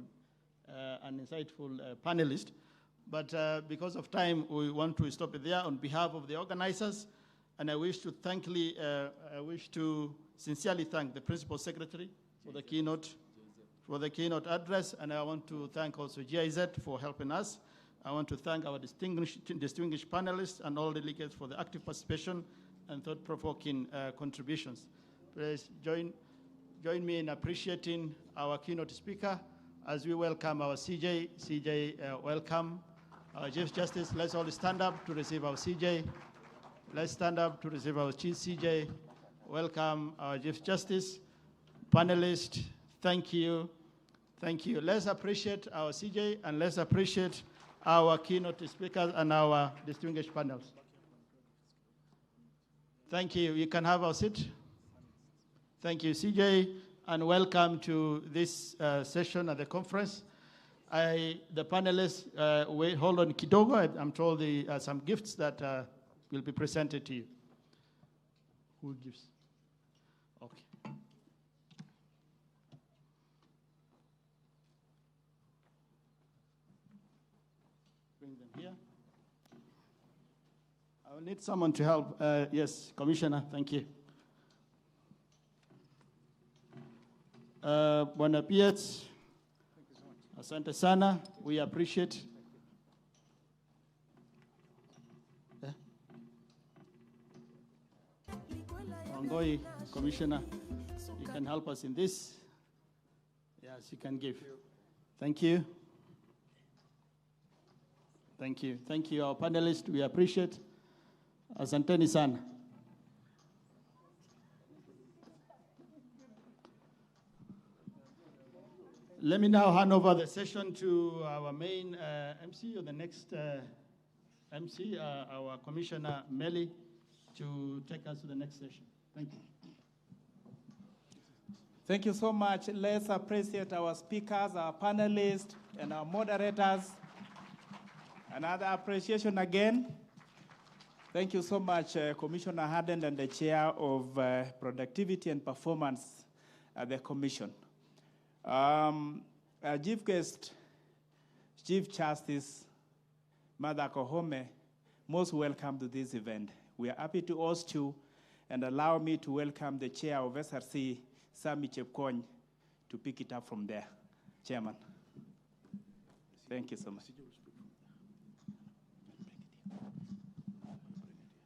and insightful panelist. But because of time, we want to stop it there. On behalf of the organizers, and I wish to sincerely thank the Principal Secretary for the keynote address, and I want to thank also GIZ for helping us. I want to thank our distinguished panelists and all delegates for the active participation and thought-provoking contributions. Please join me in appreciating our keynote speaker as we welcome our CJ. CJ, welcome. Our Chief Justice, let's all stand up to receive our CJ. Let's stand up to receive our Chief CJ. Welcome our Chief Justice. Panelists, thank you. Thank you. Let's appreciate our CJ and let's appreciate our keynote speakers and our distinguished panels. Thank you. You can have our seat. Thank you, CJ, and welcome to this session at the conference. The panelists, wait, hold on kidogo. I'm told there are some gifts that will be presented to you. Who gives? Okay. Bring them here. I will need someone to help. Yes, Commissioner, thank you. Bwana Pietz, asante sana, we appreciate. Wangoi, Commissioner, you can help us in this. Yes, you can give. Thank you. Thank you. Thank you, our panelists, we appreciate. Asanteni sana. Let me now hand over the session to our main MC, or the next MC, our Commissioner Meli, to take us to the next session. Thank you. Thank you so much. Let's appreciate our speakers, our panelists, and our moderators. Another appreciation again. Thank you so much, Commissioner Harden and the Chair of Productivity and Performance at the Commission. Chief Guest, Chief Justice Martha Koome, most welcome to this event. We are happy to host you, and allow me to welcome the Chair of SRC, Sami Chepkony, to pick it up from there. Chairman. Thank you so much.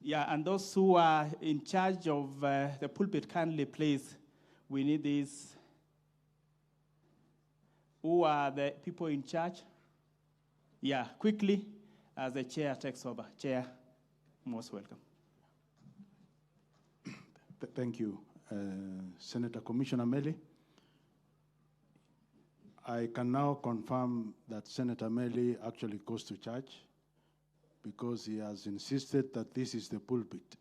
Yeah, and those who are in charge of the pulpit, kindly please, we need these. Who are the people in charge? Yeah, quickly, as the chair takes over. Chair, most welcome. Thank you, Senator Commissioner Meli. I can now confirm that Senator Meli actually goes to church because he has insisted that this is the pulpit.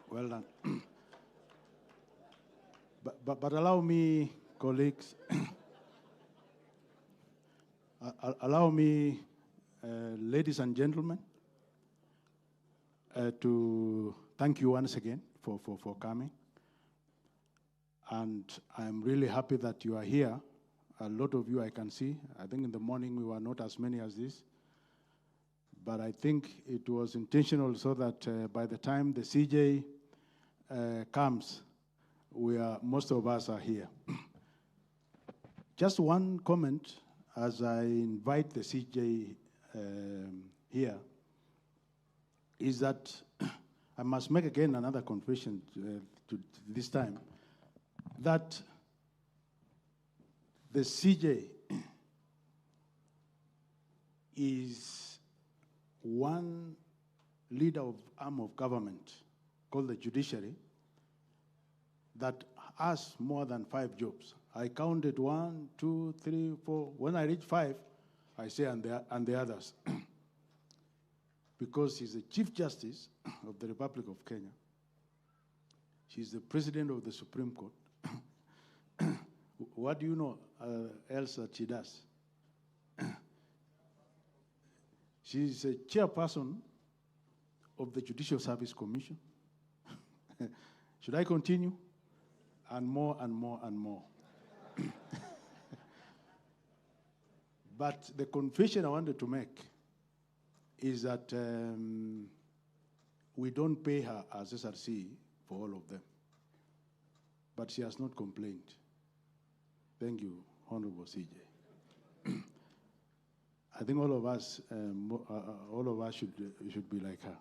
Well done. But allow me, colleagues, allow me, ladies and gentlemen, to thank you once again for coming. And I'm really happy that you are here. A lot of you I can see. I think in the morning we were not as many as this. But I think it was intentional so that by the time the CJ comes, most of us are here. Just one comment as I invite the CJ here is that I must make again another confession to this time, that the CJ is one leader of arm of government called the judiciary that has more than 5 jobs. I counted 1, 2, 3, 4. When I reach 5, I say and the others. Because he's the Chief Justice of the Republic of Kenya. She's the President of the Supreme Court. What do you know else that she does? She's a chairperson of the Judicial Service Commission. Should I continue? And more and more and more. But the confession I wanted to make is that we don't pay her as SRC for all of them. But she has not complained. Thank you, Honorable CJ. I think all of us should be like her.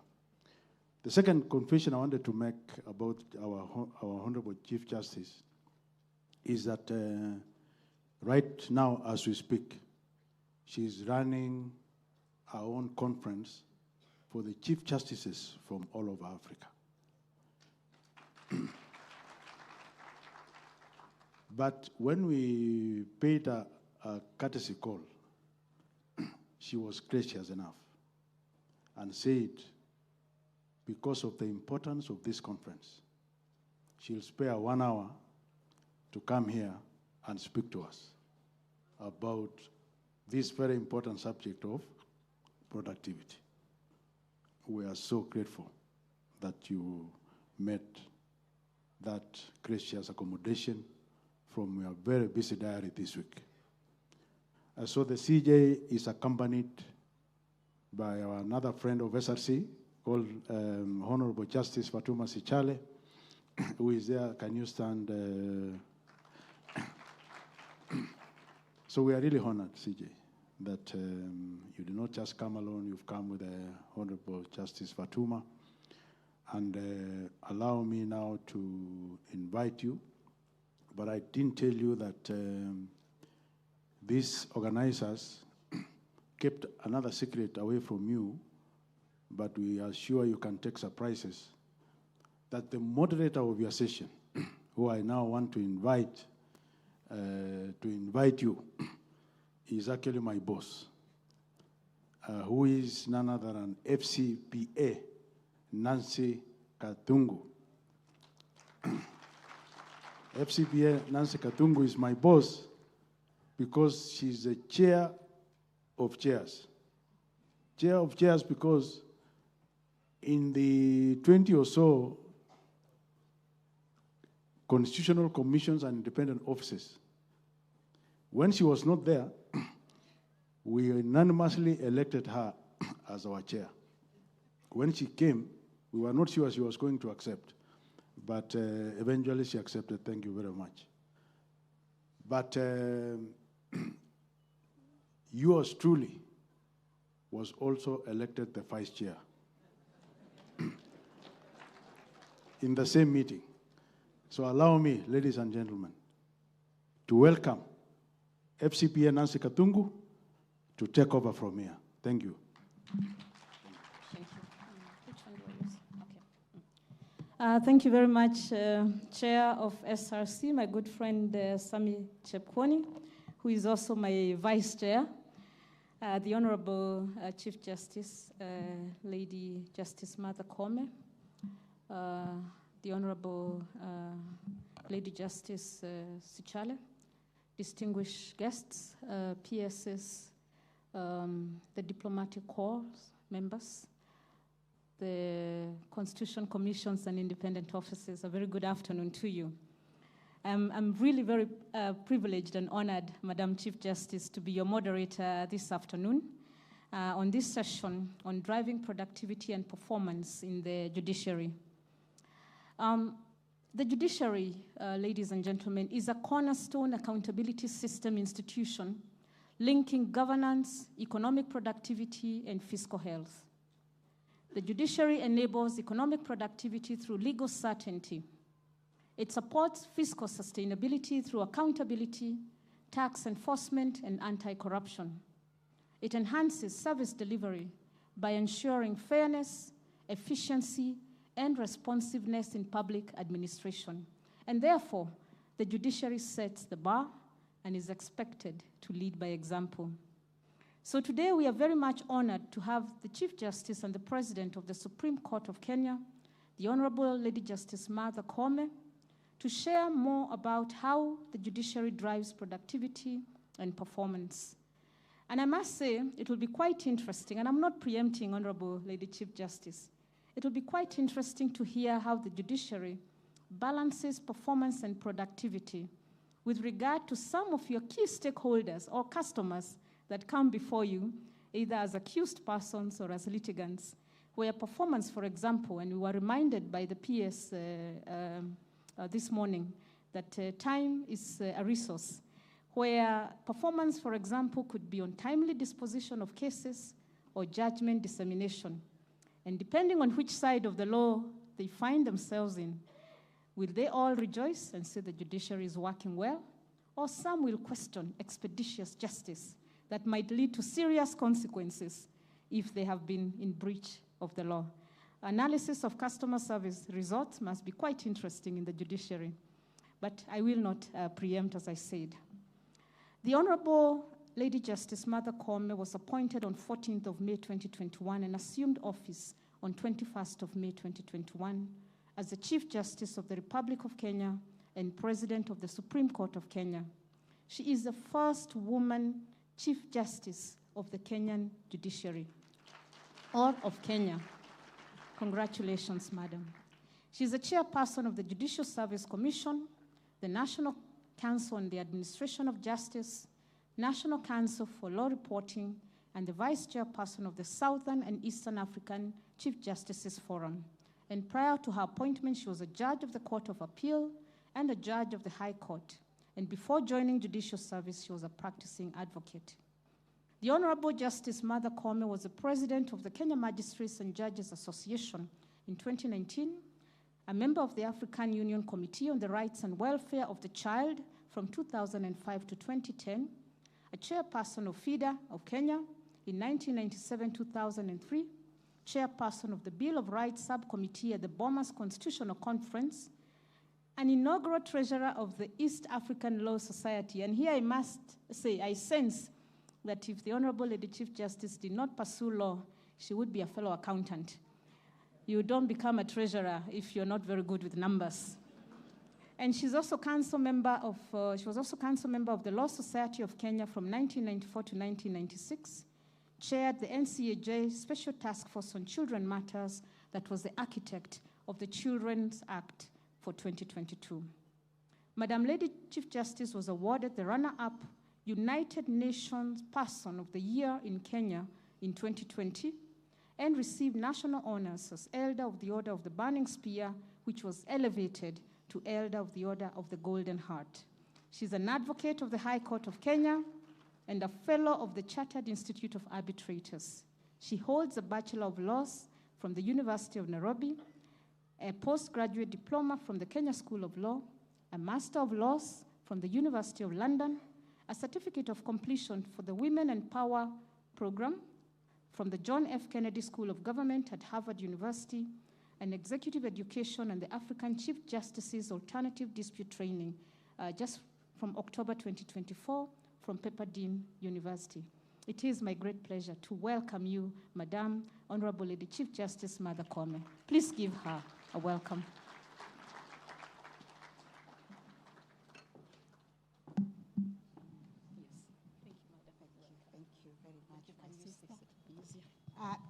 The second confession I wanted to make about our Honorable Chief Justice is that right now, as we speak, she's running our own conference for the Chief Justices from all over Africa. But when we paid her a courtesy call, she was gracious enough and said, because of the importance of this conference, she'll spare 1 hour to come here and speak to us about this very important subject of productivity. We are so grateful that you met that gracious accommodation from your very busy diary this week. So the CJ is accompanied by another friend of SRC called Honorable Justice Fatuma Sichale, who is there. Can you stand? So we are really honored, CJ, that you did not just come alone, you've come with Honorable Justice Fatuma. And allow me now to invite you, but I didn't tell you that these organizers kept another secret away from you, but we are sure you can take surprises, that the moderator of your session, who I now want to invite you, is actually my boss, who is none other than FCPA, Nancy Katungu. FCPA Nancy Katungu is my boss because she's the chair of chairs. Chair of chairs because in the 20 or so constitutional commissions and independent offices, when she was not there, we unanimously elected her as our chair. When she came, we were not sure she was going to accept, but eventually she accepted. Thank you very much. But yours truly was also elected the vice chair in the same meeting. So allow me, ladies and gentlemen, to welcome FCPA Nancy Katungu to take over from here. Thank you. Thank you very much, Chair of SRC, my good friend Sami Chepkwony, who is also my Vice Chair, the Honorable Chief Justice, Lady Justice Martha Koome, the Honorable Lady Justice Sichale, distinguished guests, PSs, the diplomatic corps members, the Constitution Commissions and independent offices. A very good afternoon to you. I'm really very privileged and honored, Madam Chief Justice, to be your moderator this afternoon on this session on driving productivity and performance in the judiciary. The judiciary, ladies and gentlemen, is a cornerstone accountability system institution linking governance, economic productivity, and fiscal health. The judiciary enables economic productivity through legal certainty. It supports fiscal sustainability through accountability, tax enforcement, and anti-corruption. It enhances service delivery by ensuring fairness, efficiency, and responsiveness in public administration. And therefore, the judiciary sets the bar and is expected to lead by example. So today we are very much honored to have the Chief Justice and the President of the Supreme Court of Kenya, the Honorable Lady Justice Martha Koome, to share more about how the judiciary drives productivity and performance. And I must say, it will be quite interesting, and I'm not preempting Honorable Lady Chief Justice, it will be quite interesting to hear how the judiciary balances performance and productivity with regard to some of your key stakeholders or customers that come before you, either as accused persons or as litigants, where performance, for example, and we were reminded by the PS this morning that time is a resource. where performance, for example, could be on timely disposition of cases or judgment dissemination. And depending on which side of the law they find themselves in, will they all rejoice and say the judiciary is working well? Or some will question expeditious justice that might lead to serious consequences if they have been in breach of the law. Analysis of customer service results must be quite interesting in the judiciary, but I will not preempt, as I said. The Honorable Lady Justice Martha Koome was appointed on 14th of May 2021 and assumed office on 21st of May 2021 as the Chief Justice of the Republic of Kenya and President of the Supreme Court of Kenya. She is the first woman Chief Justice of the Kenyan judiciary, or of Kenya. Congratulations, Madam. She is the chairperson of the Judicial Service Commission, the National Council on the Administration of Justice, National Council for Law Reporting, and the vice chairperson of the Southern and Eastern African Chief Justices Forum. And prior to her appointment, she was a judge of the Court of Appeal and a judge of the High Court. And before joining judicial service, she was a practicing advocate. The Honorable Justice Martha Koome was the president of the Kenya Magistrates and Judges Association in 2019, a member of the African Union Committee on the Rights and Welfare of the Child from 2005 to 2010, a chairperson of FIDA of Kenya in 1997-2003, chairperson of the Bill of Rights Subcommittee at the Bomas Constitutional Conference, an inaugural treasurer of the East African Law Society. And here I must say, I sense that if the Honorable Lady Chief Justice did not pursue law, she would be a fellow accountant. You don't become a treasurer if you're not very good with numbers. And she's also council member of, she was also council member of the Law Society of Kenya from 1994 to 1996, chaired the NCAJ Special Task Force on Children Matters that was the architect of the Children's Act for 2022. Madam Lady Chief Justice was awarded the runner-up United Nations Person of the Year in Kenya in 2020 and received national honors as Elder of the Order of the Burning Spear, which was elevated to Elder of the Order of the Golden Heart. She's an advocate of the High Court of Kenya and a fellow of the Chartered Institute of Arbitrators. She holds a Bachelor of Laws from the University of Nairobi, a postgraduate diploma from the Kenya School of Law, a Master of Laws from the University of London, a certificate of completion for the Women and Power program from the John F. Kennedy School of Government at Harvard University, and executive education and the African Chief Justice's Alternative Dispute Training, just from October 2024 from Pepperdine University. It is my great pleasure to welcome you, Madam Honorable Lady Chief Justice Martha Koome. Please give her a welcome.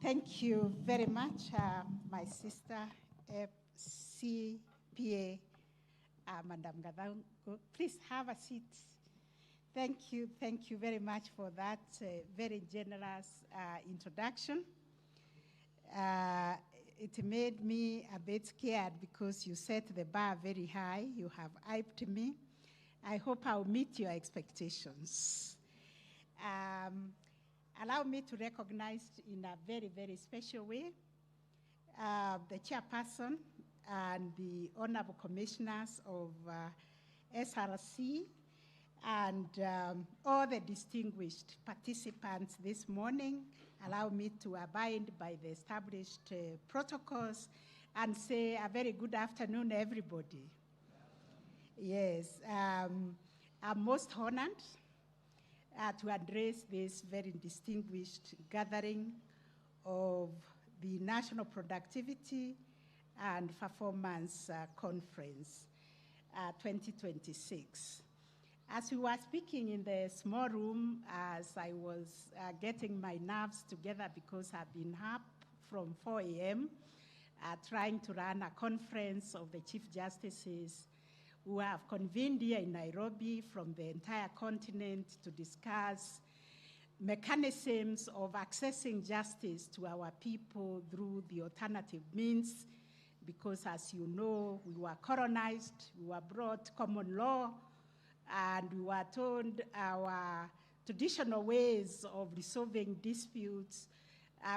Thank you very much, my sister, CPA, Madam Gadango. Please have a seat. Thank you very much for that very generous introduction. It made me a bit scared because you set the bar very high. You have hyped me. I hope I'll meet your expectations. Allow me to recognize in a very, very special way the chairperson and the honorable commissioners of SRC and all the distinguished participants this morning. Allow me to abide by the established protocols and say a very good afternoon, everybody. Yes, I'm most honored to address this very distinguished gathering of the National Productivity and Performance Conference 2026. As we were speaking in the small room, as I was getting my nerves together because I've been up from 4 a.m. Trying to run a conference of the Chief Justices who have convened here in Nairobi from the entire continent to discuss mechanisms of accessing justice to our people through the alternative means, because as you know, we were colonized, we were brought common law and we were told our traditional ways of resolving disputes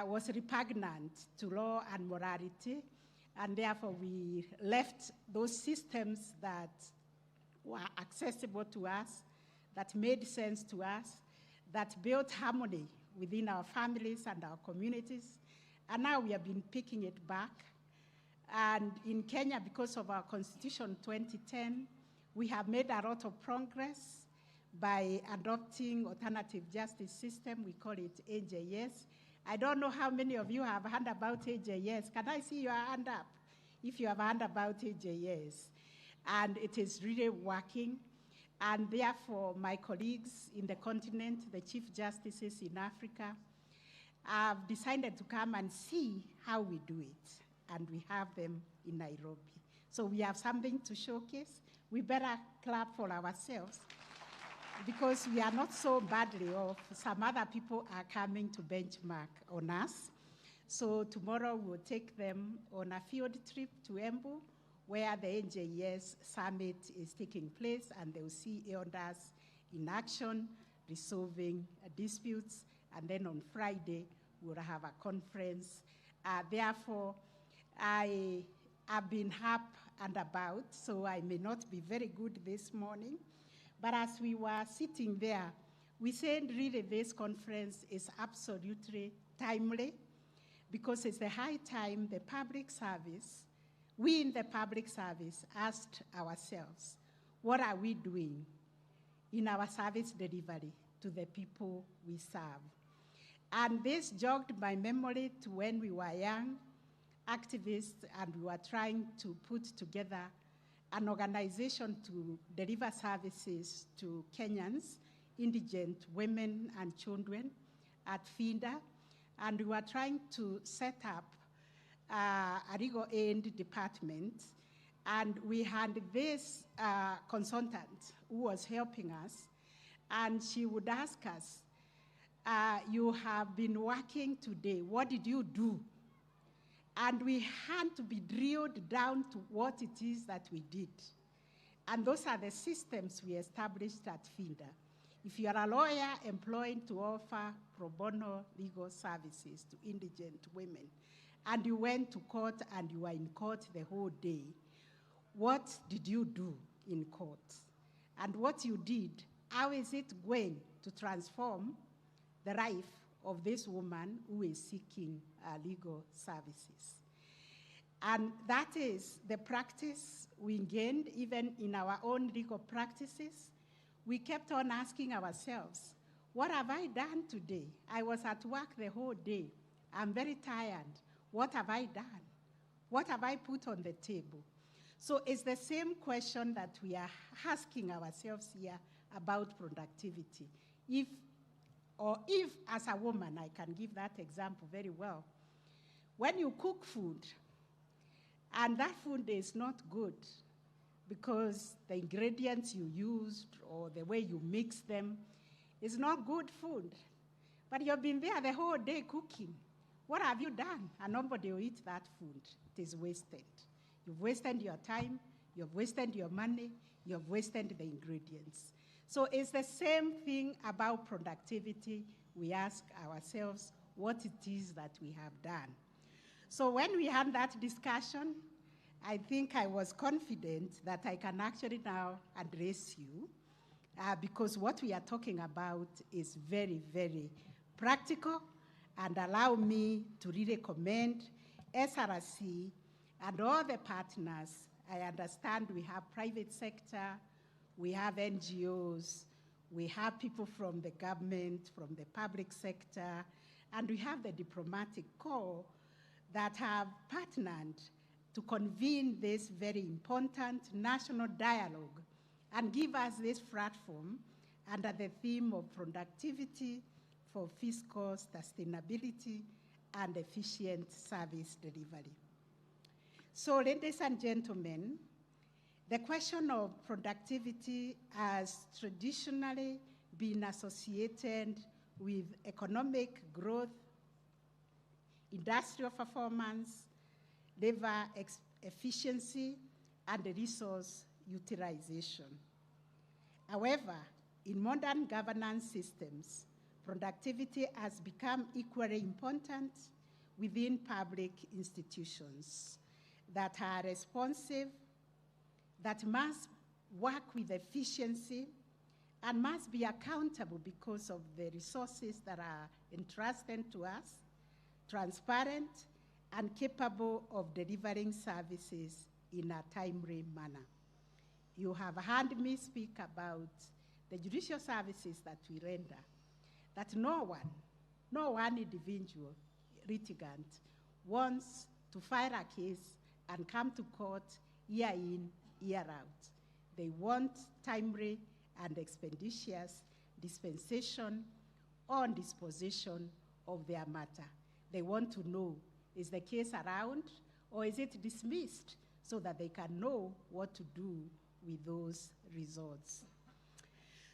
was repugnant to law and morality, and therefore we left those systems that were accessible to us, that made sense to us, that built harmony within our families and our communities. And now we have been picking it back. And in Kenya, because of our Constitution 2010, we have made a lot of progress by adopting alternative justice system. We call it AJS. I don't know how many of you have heard about AJS. Can I see your hand up if you have heard about AJS? And it is really working. And therefore, my colleagues in the continent, the Chief Justices in Africa, have decided to come and see how we do it. And we have them in Nairobi. So we have something to showcase. We better clap for ourselves because we are not so badly off. Some other people are coming to benchmark on us. So tomorrow we'll take them on a field trip to Embu, where the NJS summit is taking place, and they'll see elders in action, resolving disputes. And then on Friday, we'll have a conference. Therefore, I have been up and about, so I may not be very good this morning. But as we were sitting there, we said really this conference is absolutely timely because it's the high time the public service, we in the public service asked ourselves, what are we doing in our service delivery to the people we serve? And this jogged my memory to when we were young activists and we were trying to put together an organization to deliver services to Kenyans, indigent women and children at FINDA. And we were trying to set up a legal aid department. And we had this consultant who was helping us. And she would ask us, you have been working today, what did you do? And we had to be drilled down to what it is that we did. And those are the systems we established at FINDA. If you are a lawyer employed to offer pro bono legal services to indigent women, and you went to court and you were in court the whole day, what did you do in court? And what you did, how is it going to transform the life of this woman who is seeking legal services? And that is the practice we gained even in our own legal practices. We kept on asking ourselves, what have I done today? I was at work the whole day. I'm very tired. What have I done? What have I put on the table? So it's the same question that we are asking ourselves here about productivity. If as a woman, I can give that example very well. When you cook food, and that food is not good because the ingredients you used or the way you mix them is not good food, but you've been there the whole day cooking, what have you done? And nobody will eat that food. It is wasted. You've wasted your time, you've wasted your money, you've wasted the ingredients. So it's the same thing about productivity. We ask ourselves what it is that we have done. So when we had that discussion, I think I was confident that I can actually now address you because what we are talking about is very, very practical, and allow me to really commend SRC and all the partners. I understand we have private sector, we have NGOs, we have people from the government, from the public sector, and we have the diplomatic corps that have partnered to convene this very important national dialogue and give us this platform under the theme of productivity for fiscal sustainability and efficient service delivery. So, ladies and gentlemen, the question of productivity has traditionally been associated with economic growth, industrial performance, labor efficiency, and resource utilization. However, in modern governance systems, productivity has become equally important within public institutions that are responsive, that must work with efficiency, and must be accountable because of the resources that are entrusted to us, transparent, and capable of delivering services in a timely manner. You have heard me speak about the judicial services that we render, that no one individual litigant wants to file a case and come to court year in, year out. They want timely and expeditious dispensation or disposition of their matter. They want to know, is the case around or is it dismissed, so that they can know what to do with those results.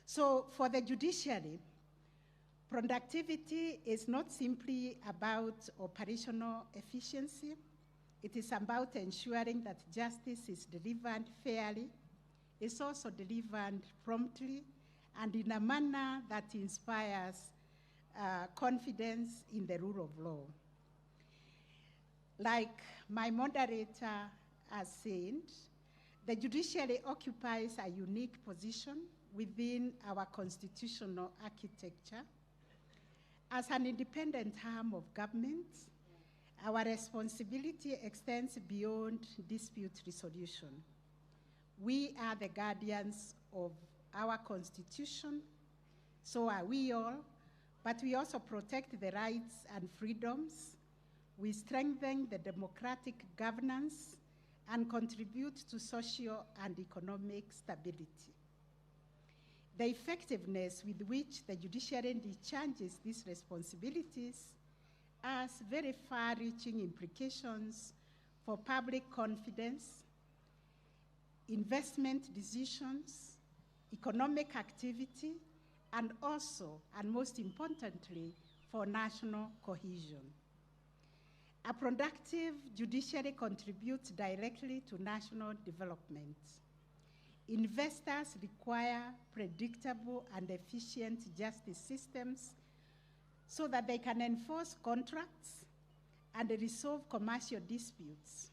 So for the judiciary, productivity is not simply about operational efficiency. It is about ensuring that justice is delivered fairly. It's also delivered promptly and in a manner that inspires confidence in the rule of law. Like my moderator has said, the judiciary occupies a unique position within our constitutional architecture. As an independent arm of government, our responsibility extends beyond dispute resolution. We are the guardians of our Constitution, so are we all, but we also protect the rights and freedoms. We strengthen the democratic governance and contribute to social and economic stability. The effectiveness with which the judiciary discharges these responsibilities has very far-reaching implications for public confidence, investment decisions, economic activity, and also, and most importantly, for national cohesion. A productive judiciary contributes directly to national development. Investors require predictable and efficient justice systems so that they can enforce contracts and resolve commercial disputes.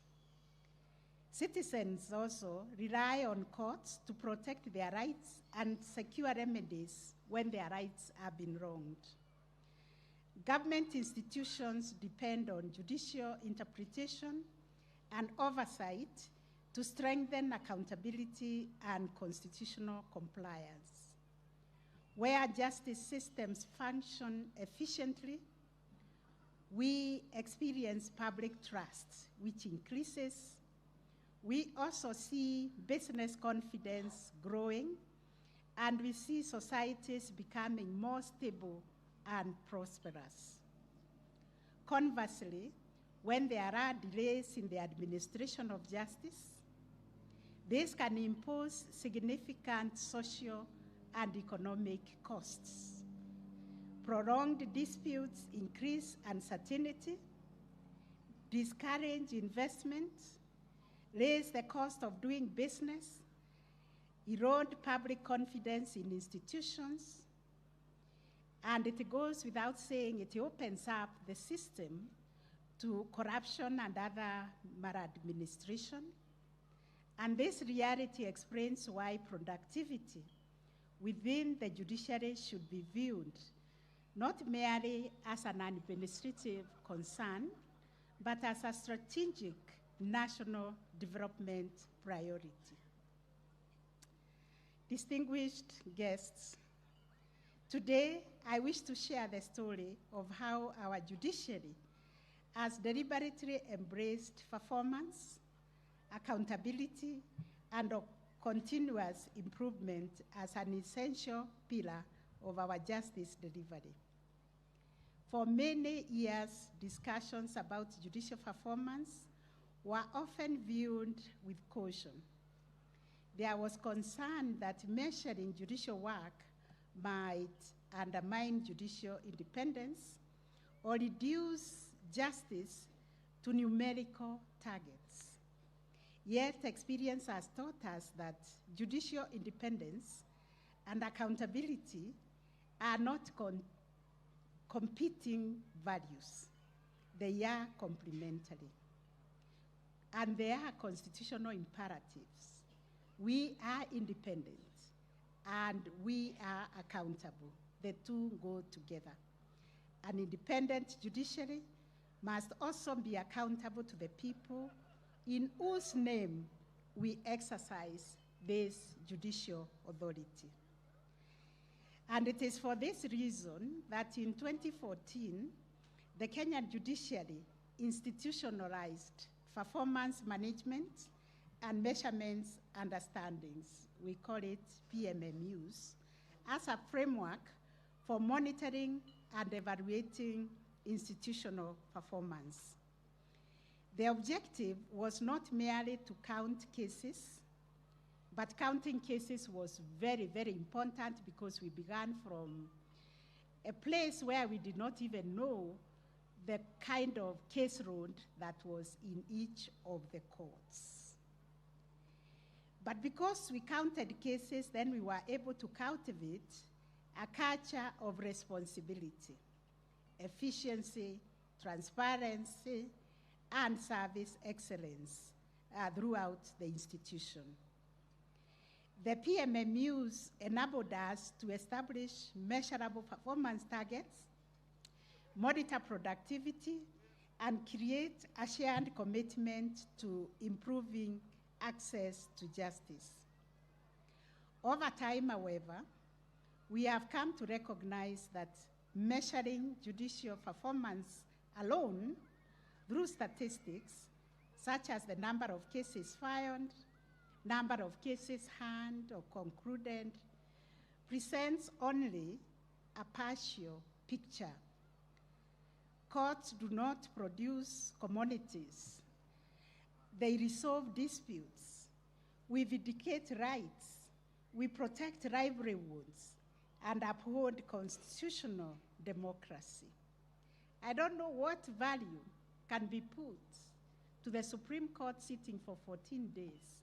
Citizens also rely on courts to protect their rights and secure remedies when their rights have been wronged. Government institutions depend on judicial interpretation and oversight to strengthen accountability and constitutional compliance. Where justice systems function efficiently, we experience public trust, which increases. We also see business confidence growing, and we see societies becoming more stable and prosperous. Conversely, when there are delays in the administration of justice, this can impose significant social and economic costs. Prolonged disputes increase uncertainty, discourage investment, raise the cost of doing business, erode public confidence in institutions, and it goes without saying, it opens up the system to corruption and other maladministration. And this reality explains why productivity within the judiciary should be viewed not merely as an administrative concern, but as a strategic national development priority. Distinguished guests, today I wish to share the story of how our judiciary has deliberately embraced performance, accountability, and continuous improvement as an essential pillar of our justice delivery. For many years, discussions about judicial performance were often viewed with caution. There was concern that measuring judicial work might undermine judicial independence or reduce justice to numerical targets. Yet experience has taught us that judicial independence and accountability are not competing values. They are complementary. And they are constitutional imperatives. We are independent and we are accountable. The two go together. An independent judiciary must also be accountable to the people in whose name we exercise this judicial authority. And it is for this reason that in 2014, the Kenyan judiciary institutionalized performance management and measurements understandings, we call it PMMUs, as a framework for monitoring and evaluating institutional performance. The objective was not merely to count cases, but counting cases was very, very important because we began from a place where we did not even know the kind of case load that was in each of the courts. But because we counted cases, then we were able to cultivate a culture of responsibility, efficiency, transparency, and service excellence throughout the institution. The PMMUs enabled us to establish measurable performance targets, monitor productivity, and create a shared commitment to improving access to justice. Over time, however, we have come to recognize that measuring judicial performance alone through statistics, such as the number of cases filed, number of cases heard or concluded, presents only a partial picture. Courts do not produce commodities. They resolve disputes. We vindicate rights. We protect livelihoods and uphold constitutional democracy. I don't know what value can be put to the Supreme Court sitting for 14 days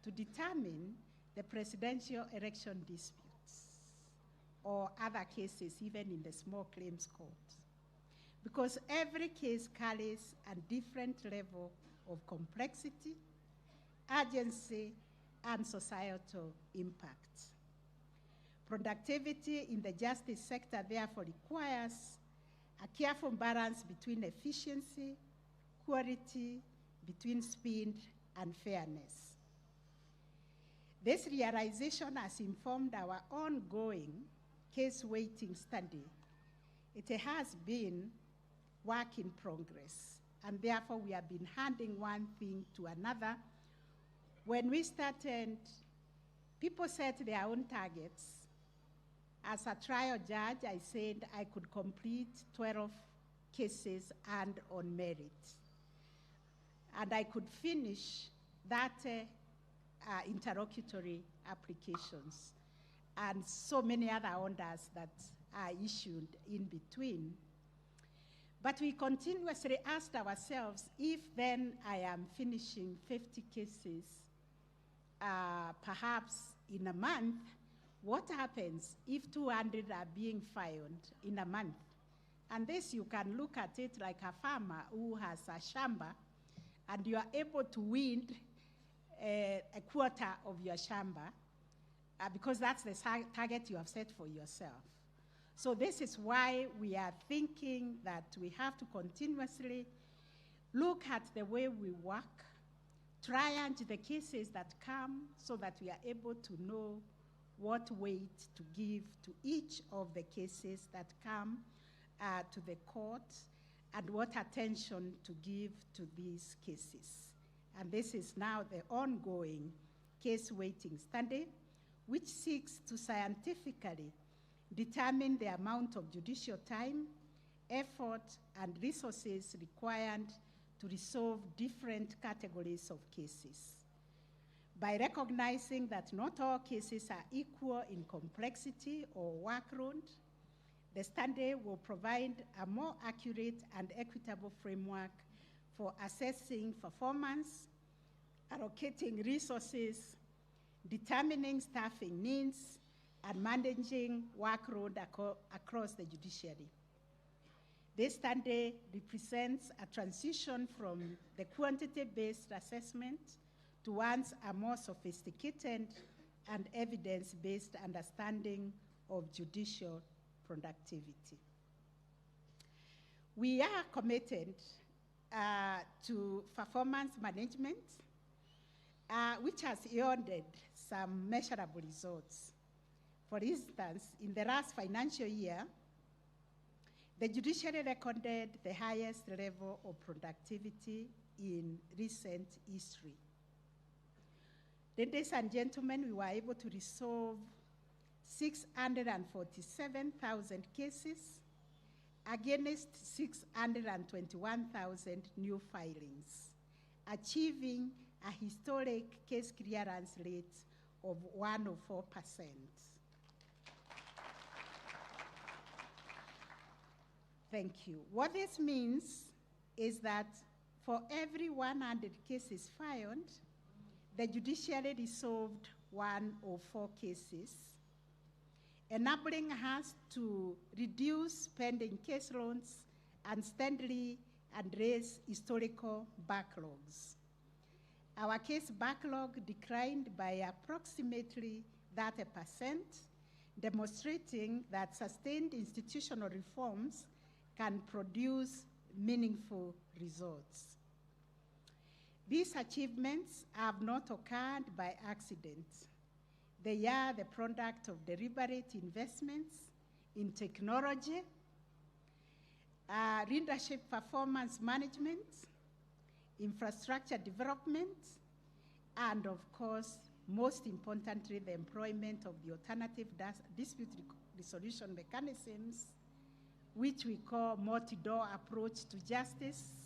to determine the presidential election disputes or other cases, even in the small claims court. Because every case carries a different level of complexity, urgency, and societal impact. Productivity in the justice sector therefore requires a careful balance between efficiency, quality, between speed and fairness. This realization has informed our ongoing case weighting study. It has been work in progress, and therefore we have been handing one thing to another. When we started, people set their own targets. As a trial judge, I said I could complete 12 cases and on merit. And I could finish that interlocutory applications and so many other orders that are issued in between. But we continuously asked ourselves, if then I am finishing 50 cases, perhaps in a month, what happens if 200 are being filed in a month? And this, you can look at it like a farmer who has a shamba, and you are able to weed a quarter of your shamba because that's the target you have set for yourself. So this is why we are thinking that we have to continuously look at the way we work, triage the cases that come so that we are able to know what weight to give to each of the cases that come to the court and what attention to give to these cases. And this is now the ongoing case weighting study, which seeks to scientifically determine the amount of judicial time, effort, and resources required to resolve different categories of cases. By recognizing that not all cases are equal in complexity or workload, the study will provide a more accurate and equitable framework for assessing performance, allocating resources, determining staffing needs, and managing workload across the judiciary. This study represents a transition from the quantity-based assessment towards a more sophisticated and evidence-based understanding of judicial productivity. We are committed to performance management, which has yielded some measurable results. For instance, in the last financial year, the judiciary recorded the highest level of productivity in recent history. Ladies and gentlemen, we were able to resolve 647,000 cases against 621,000 new filings, achieving a historic case clearance rate of 104%. Thank you. What this means is that for every 100 cases filed, the judiciary resolved 104 cases, enabling us to reduce pending case loads and steadily address historical backlogs. Our case backlog declined by approximately 30%, demonstrating that sustained institutional reforms can produce meaningful results. These achievements have not occurred by accident. They are the product of deliberate investments in technology, leadership performance management, infrastructure development, and of course, most importantly, the employment of the alternative dispute resolution mechanisms, which we call multi-door approach to justice,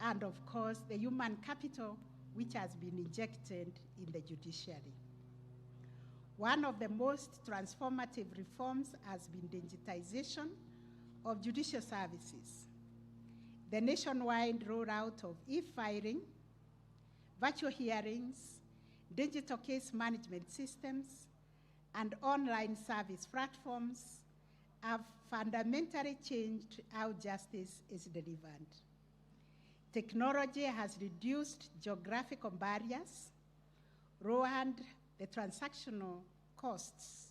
and of course, the human capital which has been injected in the judiciary. One of the most transformative reforms has been digitization of judicial services. The nationwide rollout of e-filing, virtual hearings, digital case management systems, and online service platforms have fundamentally changed how justice is delivered. Technology has reduced geographical barriers, lowered the transactional costs,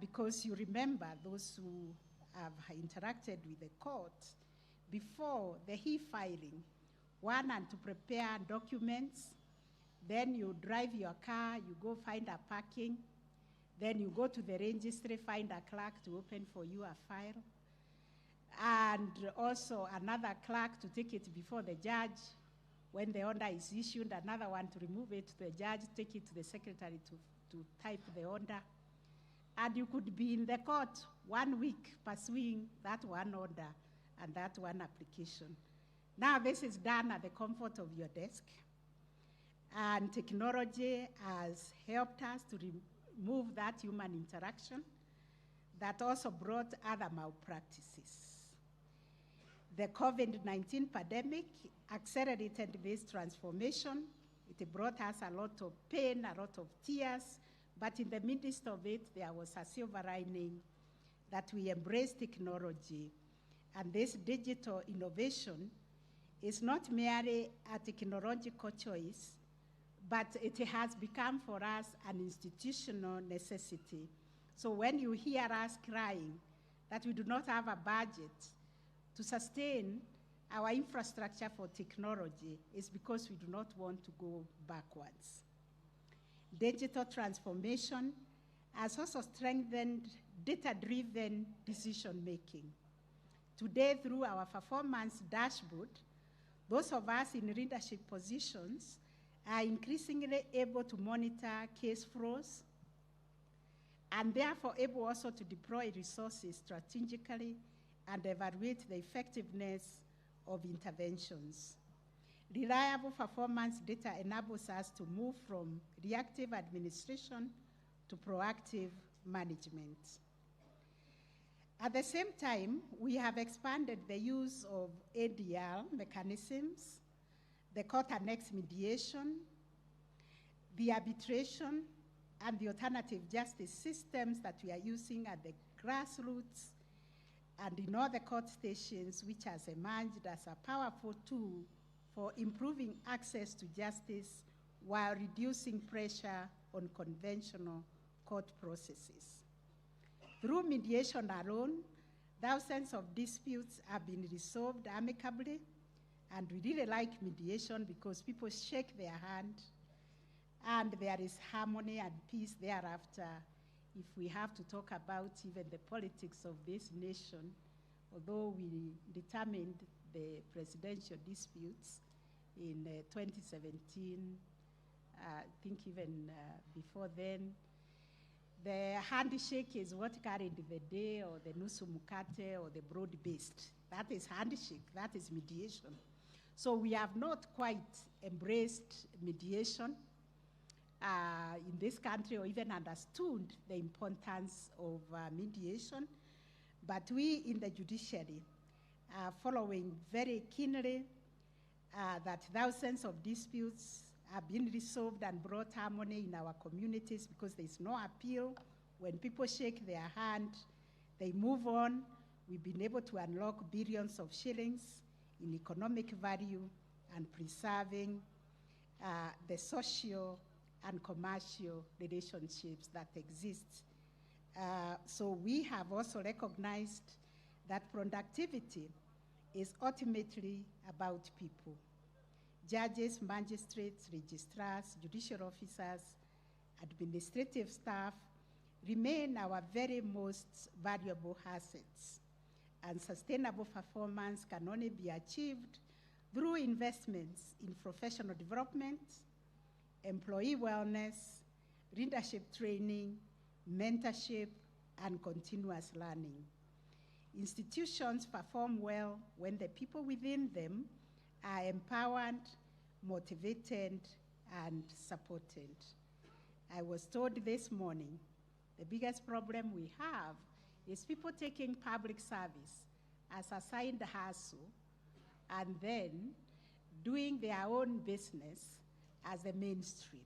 because you remember those who have interacted with the court, before the e-filing, one had to prepare documents, then you drive your car, you go find a parking, then you go to the registry, find a clerk to open for you a file, and also another clerk to take it before the judge. When the order is issued, another one to remove it to the judge, take it to the secretary to type the order. And you could be in the court 1 week pursuing that one order and that one application. Now this is done at the comfort of your desk. And technology has helped us to remove that human interaction that also brought other malpractices. The COVID-19 pandemic accelerated this transformation. It brought us a lot of pain, a lot of tears, but in the midst of it, there was a silver lining that we embraced technology. And this digital innovation is not merely a technological choice, but it has become for us an institutional necessity. So when you hear us crying that we do not have a budget to sustain our infrastructure for technology, it's because we do not want to go backwards. Digital transformation has also strengthened data-driven decision-making. Today, through our performance dashboard, those of us in leadership positions are increasingly able to monitor case flows and therefore able also to deploy resources strategically and evaluate the effectiveness of interventions. Reliable performance data enables us to move from reactive administration to proactive management. At the same time, we have expanded the use of ADR mechanisms, the court annex mediation, the arbitration, and the alternative justice systems that we are using at the grassroots and in all the court stations, which has emerged as a powerful tool for improving access to justice while reducing pressure on conventional court processes. Through mediation alone, thousands of disputes have been resolved amicably, and we really like mediation because people shake their hand and there is harmony and peace thereafter. If we have to talk about even the politics of this nation, although we determined the presidential disputes in 2017, I think even before then, the handshake is what carried the day, or the nusu mukate, or the broad-based. That is handshake, that is mediation. So we have not quite embraced mediation in this country, or even understood the importance of mediation. But we in the judiciary are following very keenly that thousands of disputes have been resolved and brought harmony in our communities, because there is no appeal. When people shake their hand, they move on. We've been able to unlock billions of shillings in economic value and preserving the social and commercial relationships that exist. So we have also recognized that productivity is ultimately about people. Judges, magistrates, registrars, judicial officers, administrative staff remain our very most valuable assets. And sustainable performance can only be achieved through investments in professional development, employee wellness, leadership training, mentorship, and continuous learning. Institutions perform well when the people within them are empowered, motivated, and supported. I was told this morning, the biggest problem we have is people taking public service as a side hustle and then doing their own business as the mainstream.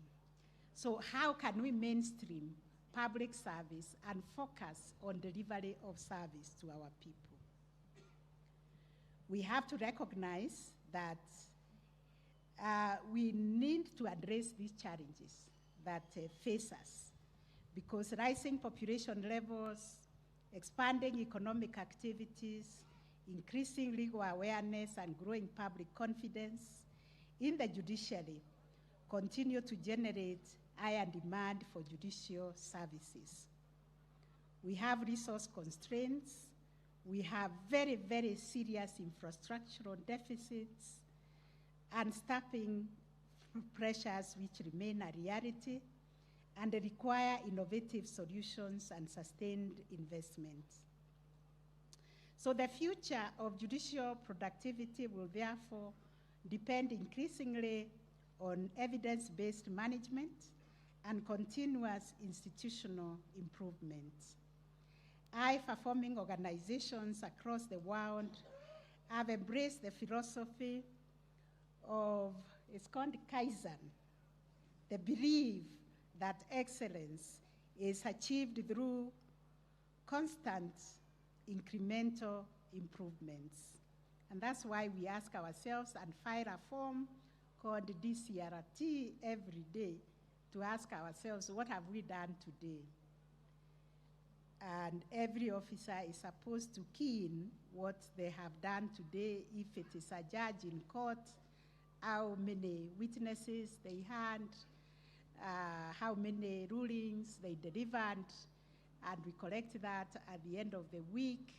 So how can we mainstream public service and focus on delivery of service to our people? We have to recognize that we need to address these challenges that face us, because rising population levels, expanding economic activities, increasing legal awareness, and growing public confidence in the judiciary continue to generate higher demand for judicial services. We have resource constraints. We have very, very serious infrastructural deficits and staffing pressures which remain a reality and require innovative solutions and sustained investment. So the future of judicial productivity will therefore depend increasingly on evidence-based management and continuous institutional improvement. High-performing organizations across the world have embraced the philosophy of, it's called Kaizen, the belief that excellence is achieved through constant incremental improvements. And that's why we ask ourselves and file a form called DCRT every day to ask ourselves, what have we done today? And every officer is supposed to key in what they have done today. If it is a judge in court, how many witnesses they had, how many rulings they delivered, and we collect that at the end of the week,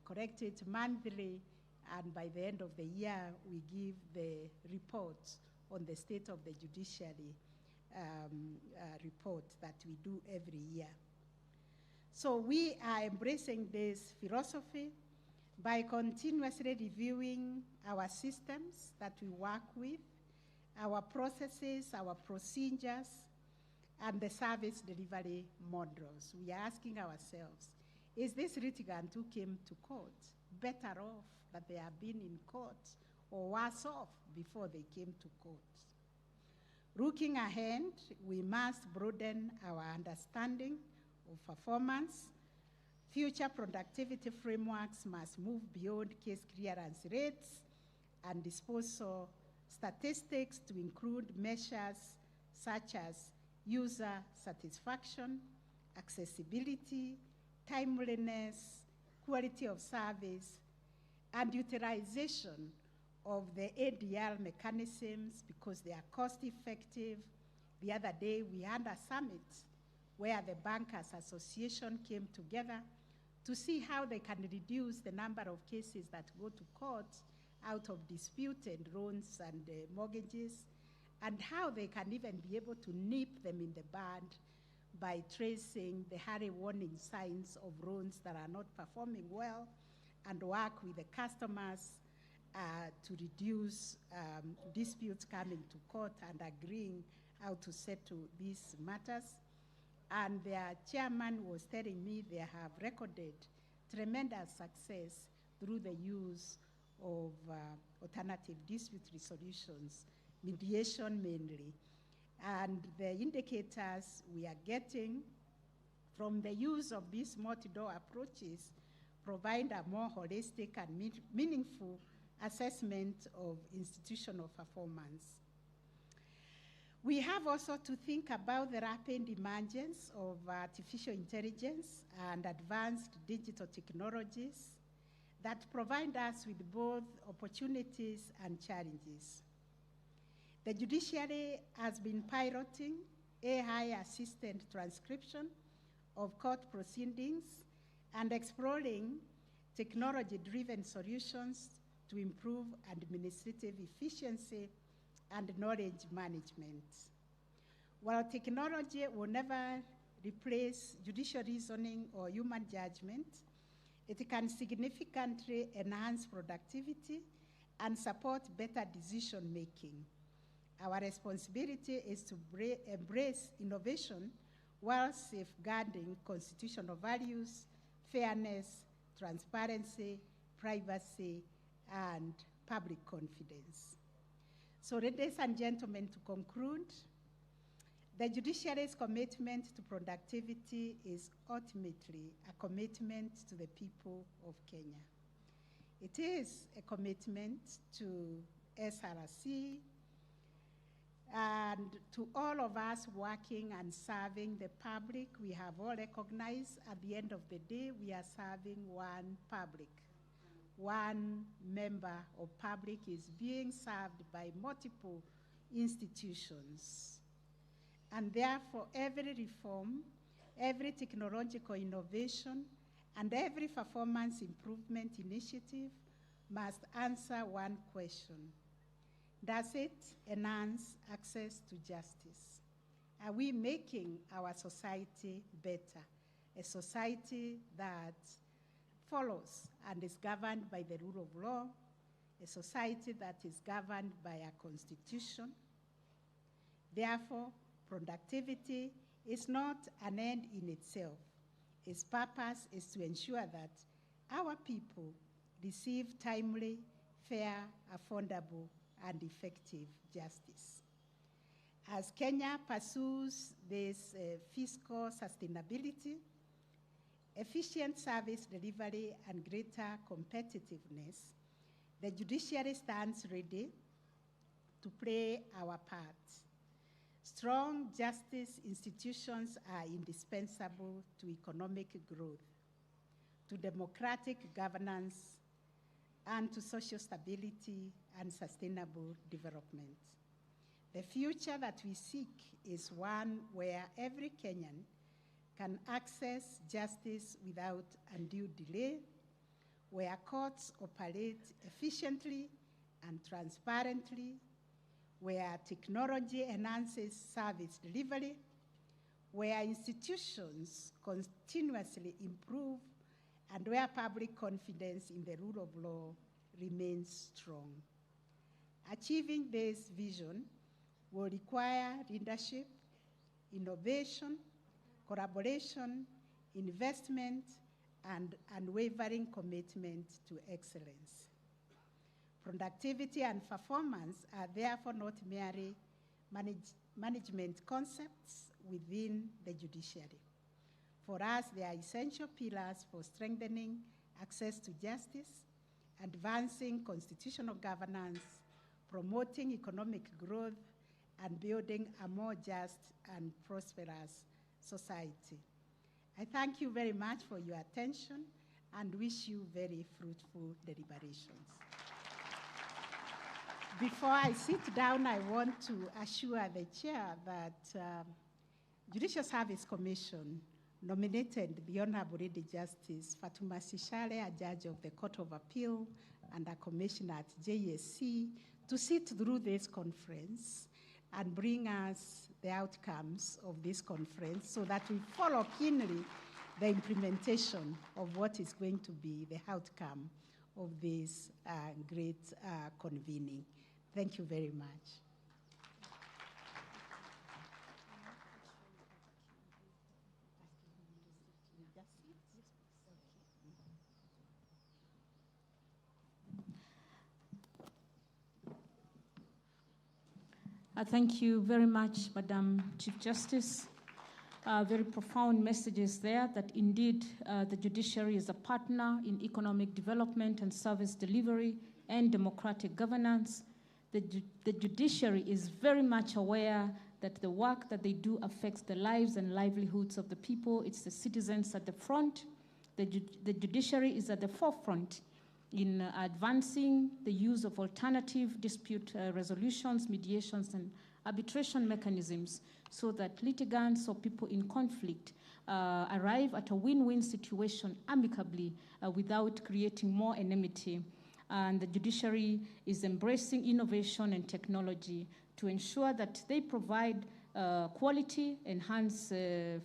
collect it monthly, and by the end of the year, we give the reports on the state of the judiciary report that we do every year. So we are embracing this philosophy by continuously reviewing our systems that we work with, our processes, our procedures, and the service delivery models. We are asking ourselves, is this litigant who came to court better off that they have been in court, or worse off before they came to court? Looking ahead, we must broaden our understanding of performance. Future productivity frameworks must move beyond case clearance rates and disposal statistics to include measures such as user satisfaction, accessibility, timeliness, quality of service, and utilization of the ADR mechanisms because they are cost effective. The other day we had a summit where the Bankers Association came together to see how they can reduce the number of cases that go to court out of disputed loans and mortgages, and how they can even be able to nip them in the bud by tracing the early warning signs of loans that are not performing well, and work with the customers to reduce disputes coming to court and agreeing how to settle these matters. And their chairman was telling me they have recorded tremendous success through the use of alternative dispute resolutions, mediation mainly. And the indicators we are getting from the use of these multi-door approaches provide a more holistic and meaningful assessment of institutional performance. We have also to think about the rapid emergence of artificial intelligence and advanced digital technologies that provide us with both opportunities and challenges. The judiciary has been piloting AI-assisted transcription of court proceedings and exploring technology-driven solutions to improve administrative efficiency and knowledge management. While technology will never replace judicial reasoning or human judgment, it can significantly enhance productivity and support better decision-making. Our responsibility is to embrace innovation while safeguarding constitutional values, fairness, transparency, privacy, and public confidence. So, ladies and gentlemen, to conclude, the judiciary's commitment to productivity is ultimately a commitment to the people of Kenya. It is a commitment to SRC and to all of us working and serving the public. We have all recognized at the end of the day, we are serving one public. One member of public is being served by multiple institutions. And therefore, every reform, every technological innovation, and every performance improvement initiative must answer one question. Does it enhance access to justice? Are we making our society better? A society that follows and is governed by the rule of law, a society that is governed by a constitution. Therefore, productivity is not an end in itself. Its purpose is to ensure that our people receive timely, fair, affordable, and effective justice. As Kenya pursues this fiscal sustainability, efficient service delivery, and greater competitiveness, the judiciary stands ready to play our part. Strong justice institutions are indispensable to economic growth, to democratic governance, and to social stability and sustainable development. The future that we seek is one where every Kenyan can access justice without undue delay, where courts operate efficiently and transparently, where technology enhances service delivery, where institutions continuously improve, and where public confidence in the rule of law remains strong. Achieving this vision will require leadership, innovation, collaboration, investment, and unwavering commitment to excellence. Productivity and performance are therefore not merely management concepts within the judiciary. For us, they are essential pillars for strengthening access to justice, advancing constitutional governance, promoting economic growth, and building a more just and prosperous society. I thank you very much for your attention and wish you very fruitful deliberations. Before I sit down, I want to assure the chair that Judicial Service Commission nominated the Honorable Lady Justice Fatuma Sishale, a judge of the Court of Appeal and a commissioner at JSC, to sit through this conference and bring us the outcomes of this conference so that we follow keenly the implementation of what is going to be the outcome of this great convening. Thank you very much. Thank you very much, Madam Chief Justice. Very profound messages there that indeed the judiciary is a partner in economic development and service delivery and democratic governance. The judiciary is very much aware that the work that they do affects the lives and livelihoods of the people. It's the citizens at the front. The judiciary is at the forefront in advancing the use of alternative dispute resolutions, mediations, and arbitration mechanisms so that litigants or people in conflict arrive at a win-win situation amicably without creating more enmity. And the judiciary is embracing innovation and technology to ensure that they provide quality, enhance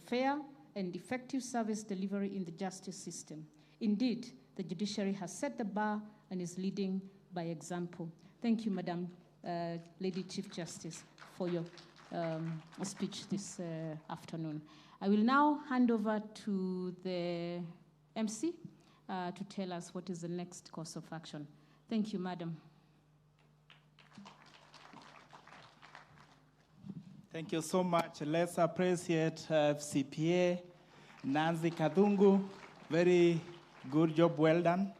fair and effective service delivery in the justice system. Indeed, the judiciary has set the bar and is leading by example. Thank you, Madam Lady Chief Justice, for your speech this afternoon. I will now hand over to the MC to tell us what is the next course of action. Thank you, Madam. Thank you so much. Let's appreciate FCPA, Nancy Kadungu. Very good job, well done.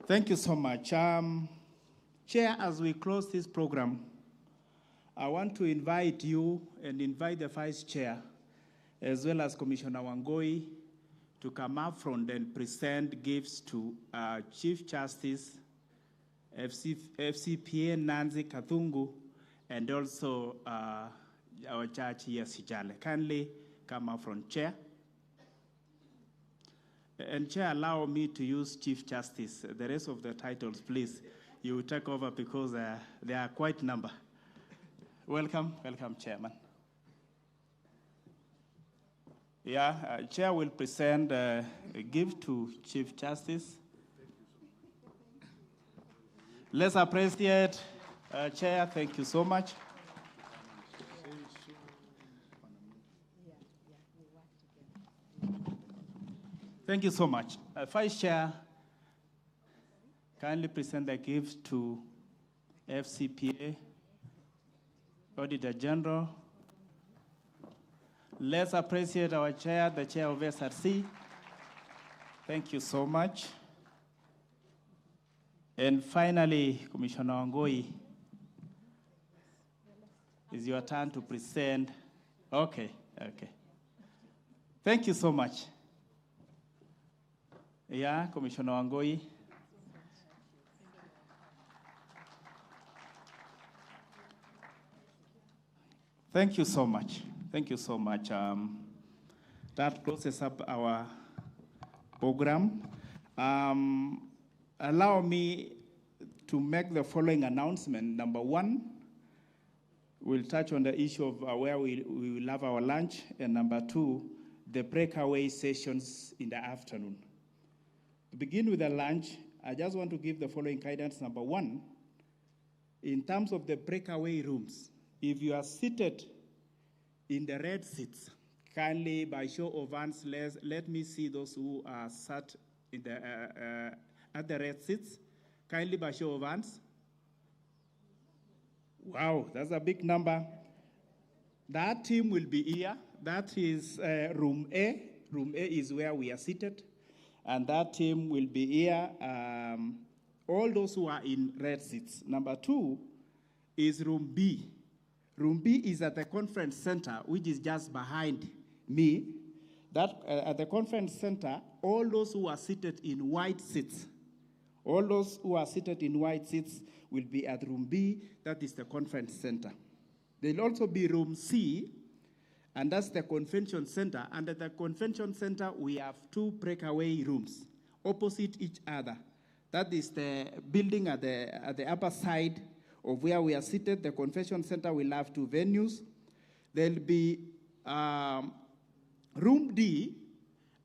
Thank you so much. Chair, as we close this program, I want to invite you and invite the Vice Chair, as well as Commissioner Wangoi, to come up front and present gifts to Chief Justice, FCPA Nancy Kathungu, and also our judge here, Sijale. Kindly come up front, Chair. And Chair, allow me to use Chief Justice. The rest of the titles, please, you take over because they are quite a number. Welcome, Chairman. Yeah, Chair will present a gift to Chief Justice. Let's appreciate Chair. Thank you so much. Thank you so much. Vice Chair, kindly present the gift to FCPA, Auditor General. Let's appreciate our Chair, the Chair of SRC. Thank you so much. And finally, Commissioner Wangoi, it's your turn to present. Okay. Thank you so much. Yeah, Commissioner Wangoi. Thank you so much. Thank you so much. That closes up our program. Allow me to make the following announcement. Number one, we'll touch on the issue of where we will have our lunch. And number two, the breakaway sessions in the afternoon. To begin with the lunch, I just want to give the following guidance. Number one, in terms of the breakaway rooms, if you are seated in the red seats, kindly, by show of hands, let me see those who are sat in the, at the red seats. Kindly, by show of hands. Wow, that's a big number. That team will be here. That is room A. Room A is where we are seated. And that team will be here. All those who are in red seats. Number 2 is room B. Room B is at the conference center, which is just behind me. That at the conference center, all those who are seated in white seats, all those who are seated in white seats will be at room B. That is the conference center. There'll also be room C, and that's the convention center. And at the convention center, we have 2 breakaway rooms opposite each other. That is the building at the upper side of where we are seated. The convention center will have 2 venues. There'll be room D,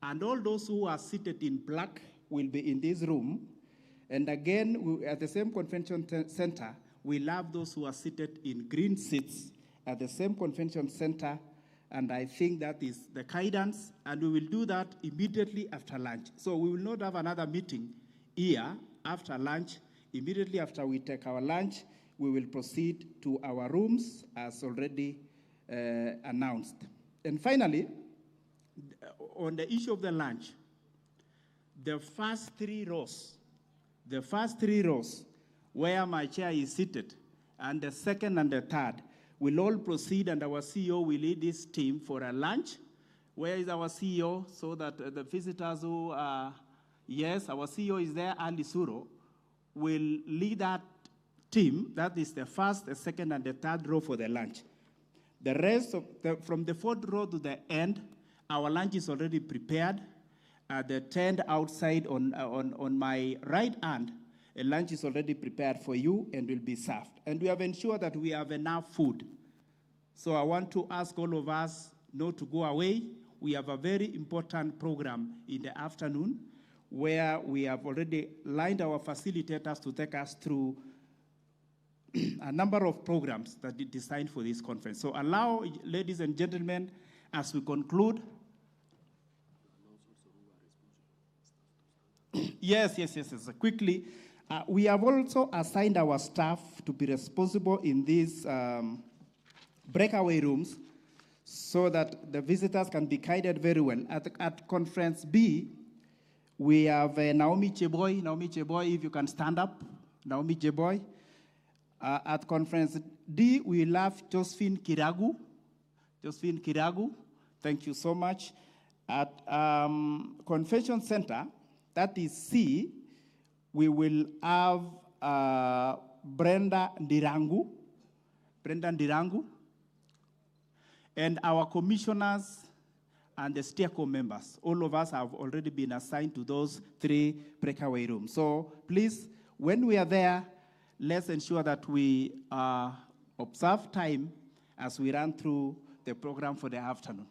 and all those who are seated in black will be in this room. And again, at the same convention center, we'll have those who are seated in green seats at the same convention center. And I think that is the guidance, and we will do that immediately after lunch. So we will not have another meeting here after lunch. Immediately after we take our lunch, we will proceed to our rooms as already announced. And finally, on the issue of the lunch, the first 3 rows where my chair is seated, and the second and the third, will all proceed, and our CEO will lead this team for a lunch. Where is our CEO? So that the visitors who are, yes, our CEO is there, Ali Suro, will lead that team. That is the first, the second, and the third row for the lunch. The rest of from the 4th row to the end, our lunch is already prepared. The tent outside on my right hand, a lunch is already prepared for you and will be served. And we have ensured that we have enough food. So I want to ask all of us not to go away. We have a very important program in the afternoon where we have already lined our facilitators to take us through a number of programs that are designed for this conference. So allow, ladies and gentlemen, as we conclude. Yes. Quickly. We have also assigned our staff to be responsible in these breakaway rooms so that the visitors can be guided very well. At Conference B, we have Naomi Cheboy. Naomi Cheboy, if you can stand up. Naomi Cheboy. At Conference D, we have Josephine Kiragu. Josephine Kiragu, thank you so much. At Convention Center, that is C, we will have Brenda Ndirangu. And our commissioners and the STEACO members. All of us have already been assigned to those 3 breakaway rooms. So please, when we are there, let's ensure that we observe time as we run through the program for the afternoon.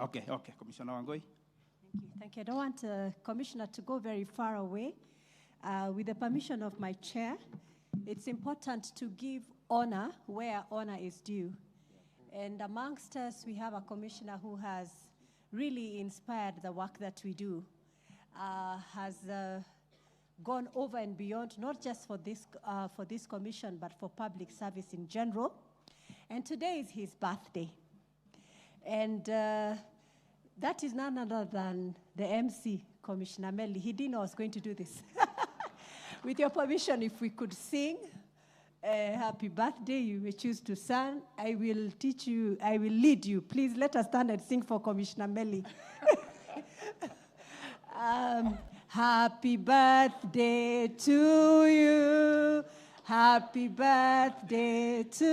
Okay, Commissioner Wangoi. Thank you. I don't want Commissioner to go very far away. With the permission of my chair, it's important to give honor where honor is due. And amongst us, we have a commissioner who has really inspired the work that we do, has gone over and beyond, not just for this commission, but for public service in general. And today is his birthday. And that is none other than the MC, Commissioner Melly. He didn't know I was going to do this. With your permission, if we could sing happy birthday, you may choose to sing. I will teach you, I will lead you. Please let us stand and sing for Commissioner Melly. Happy birthday to you. Happy birthday to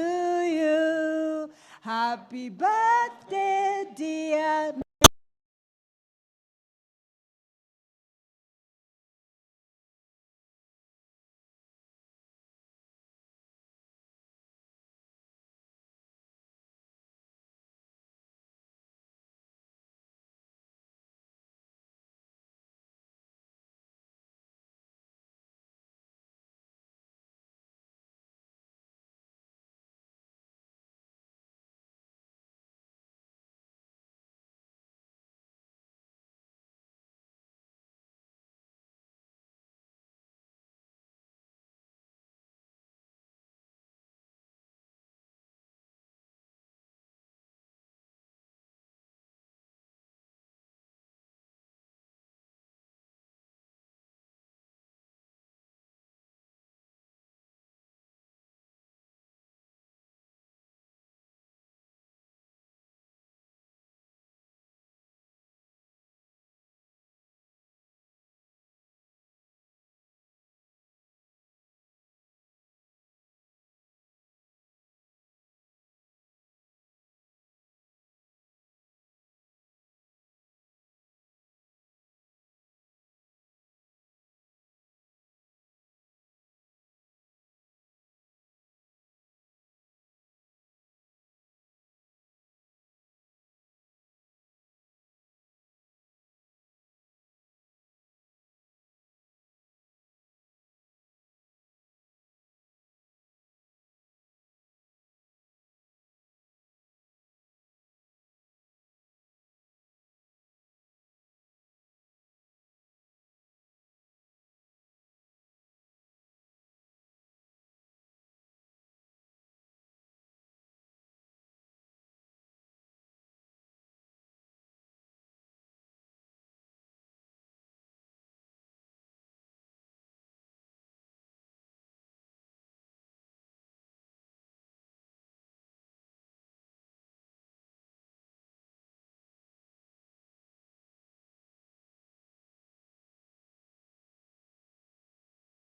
you. Happy birthday, dear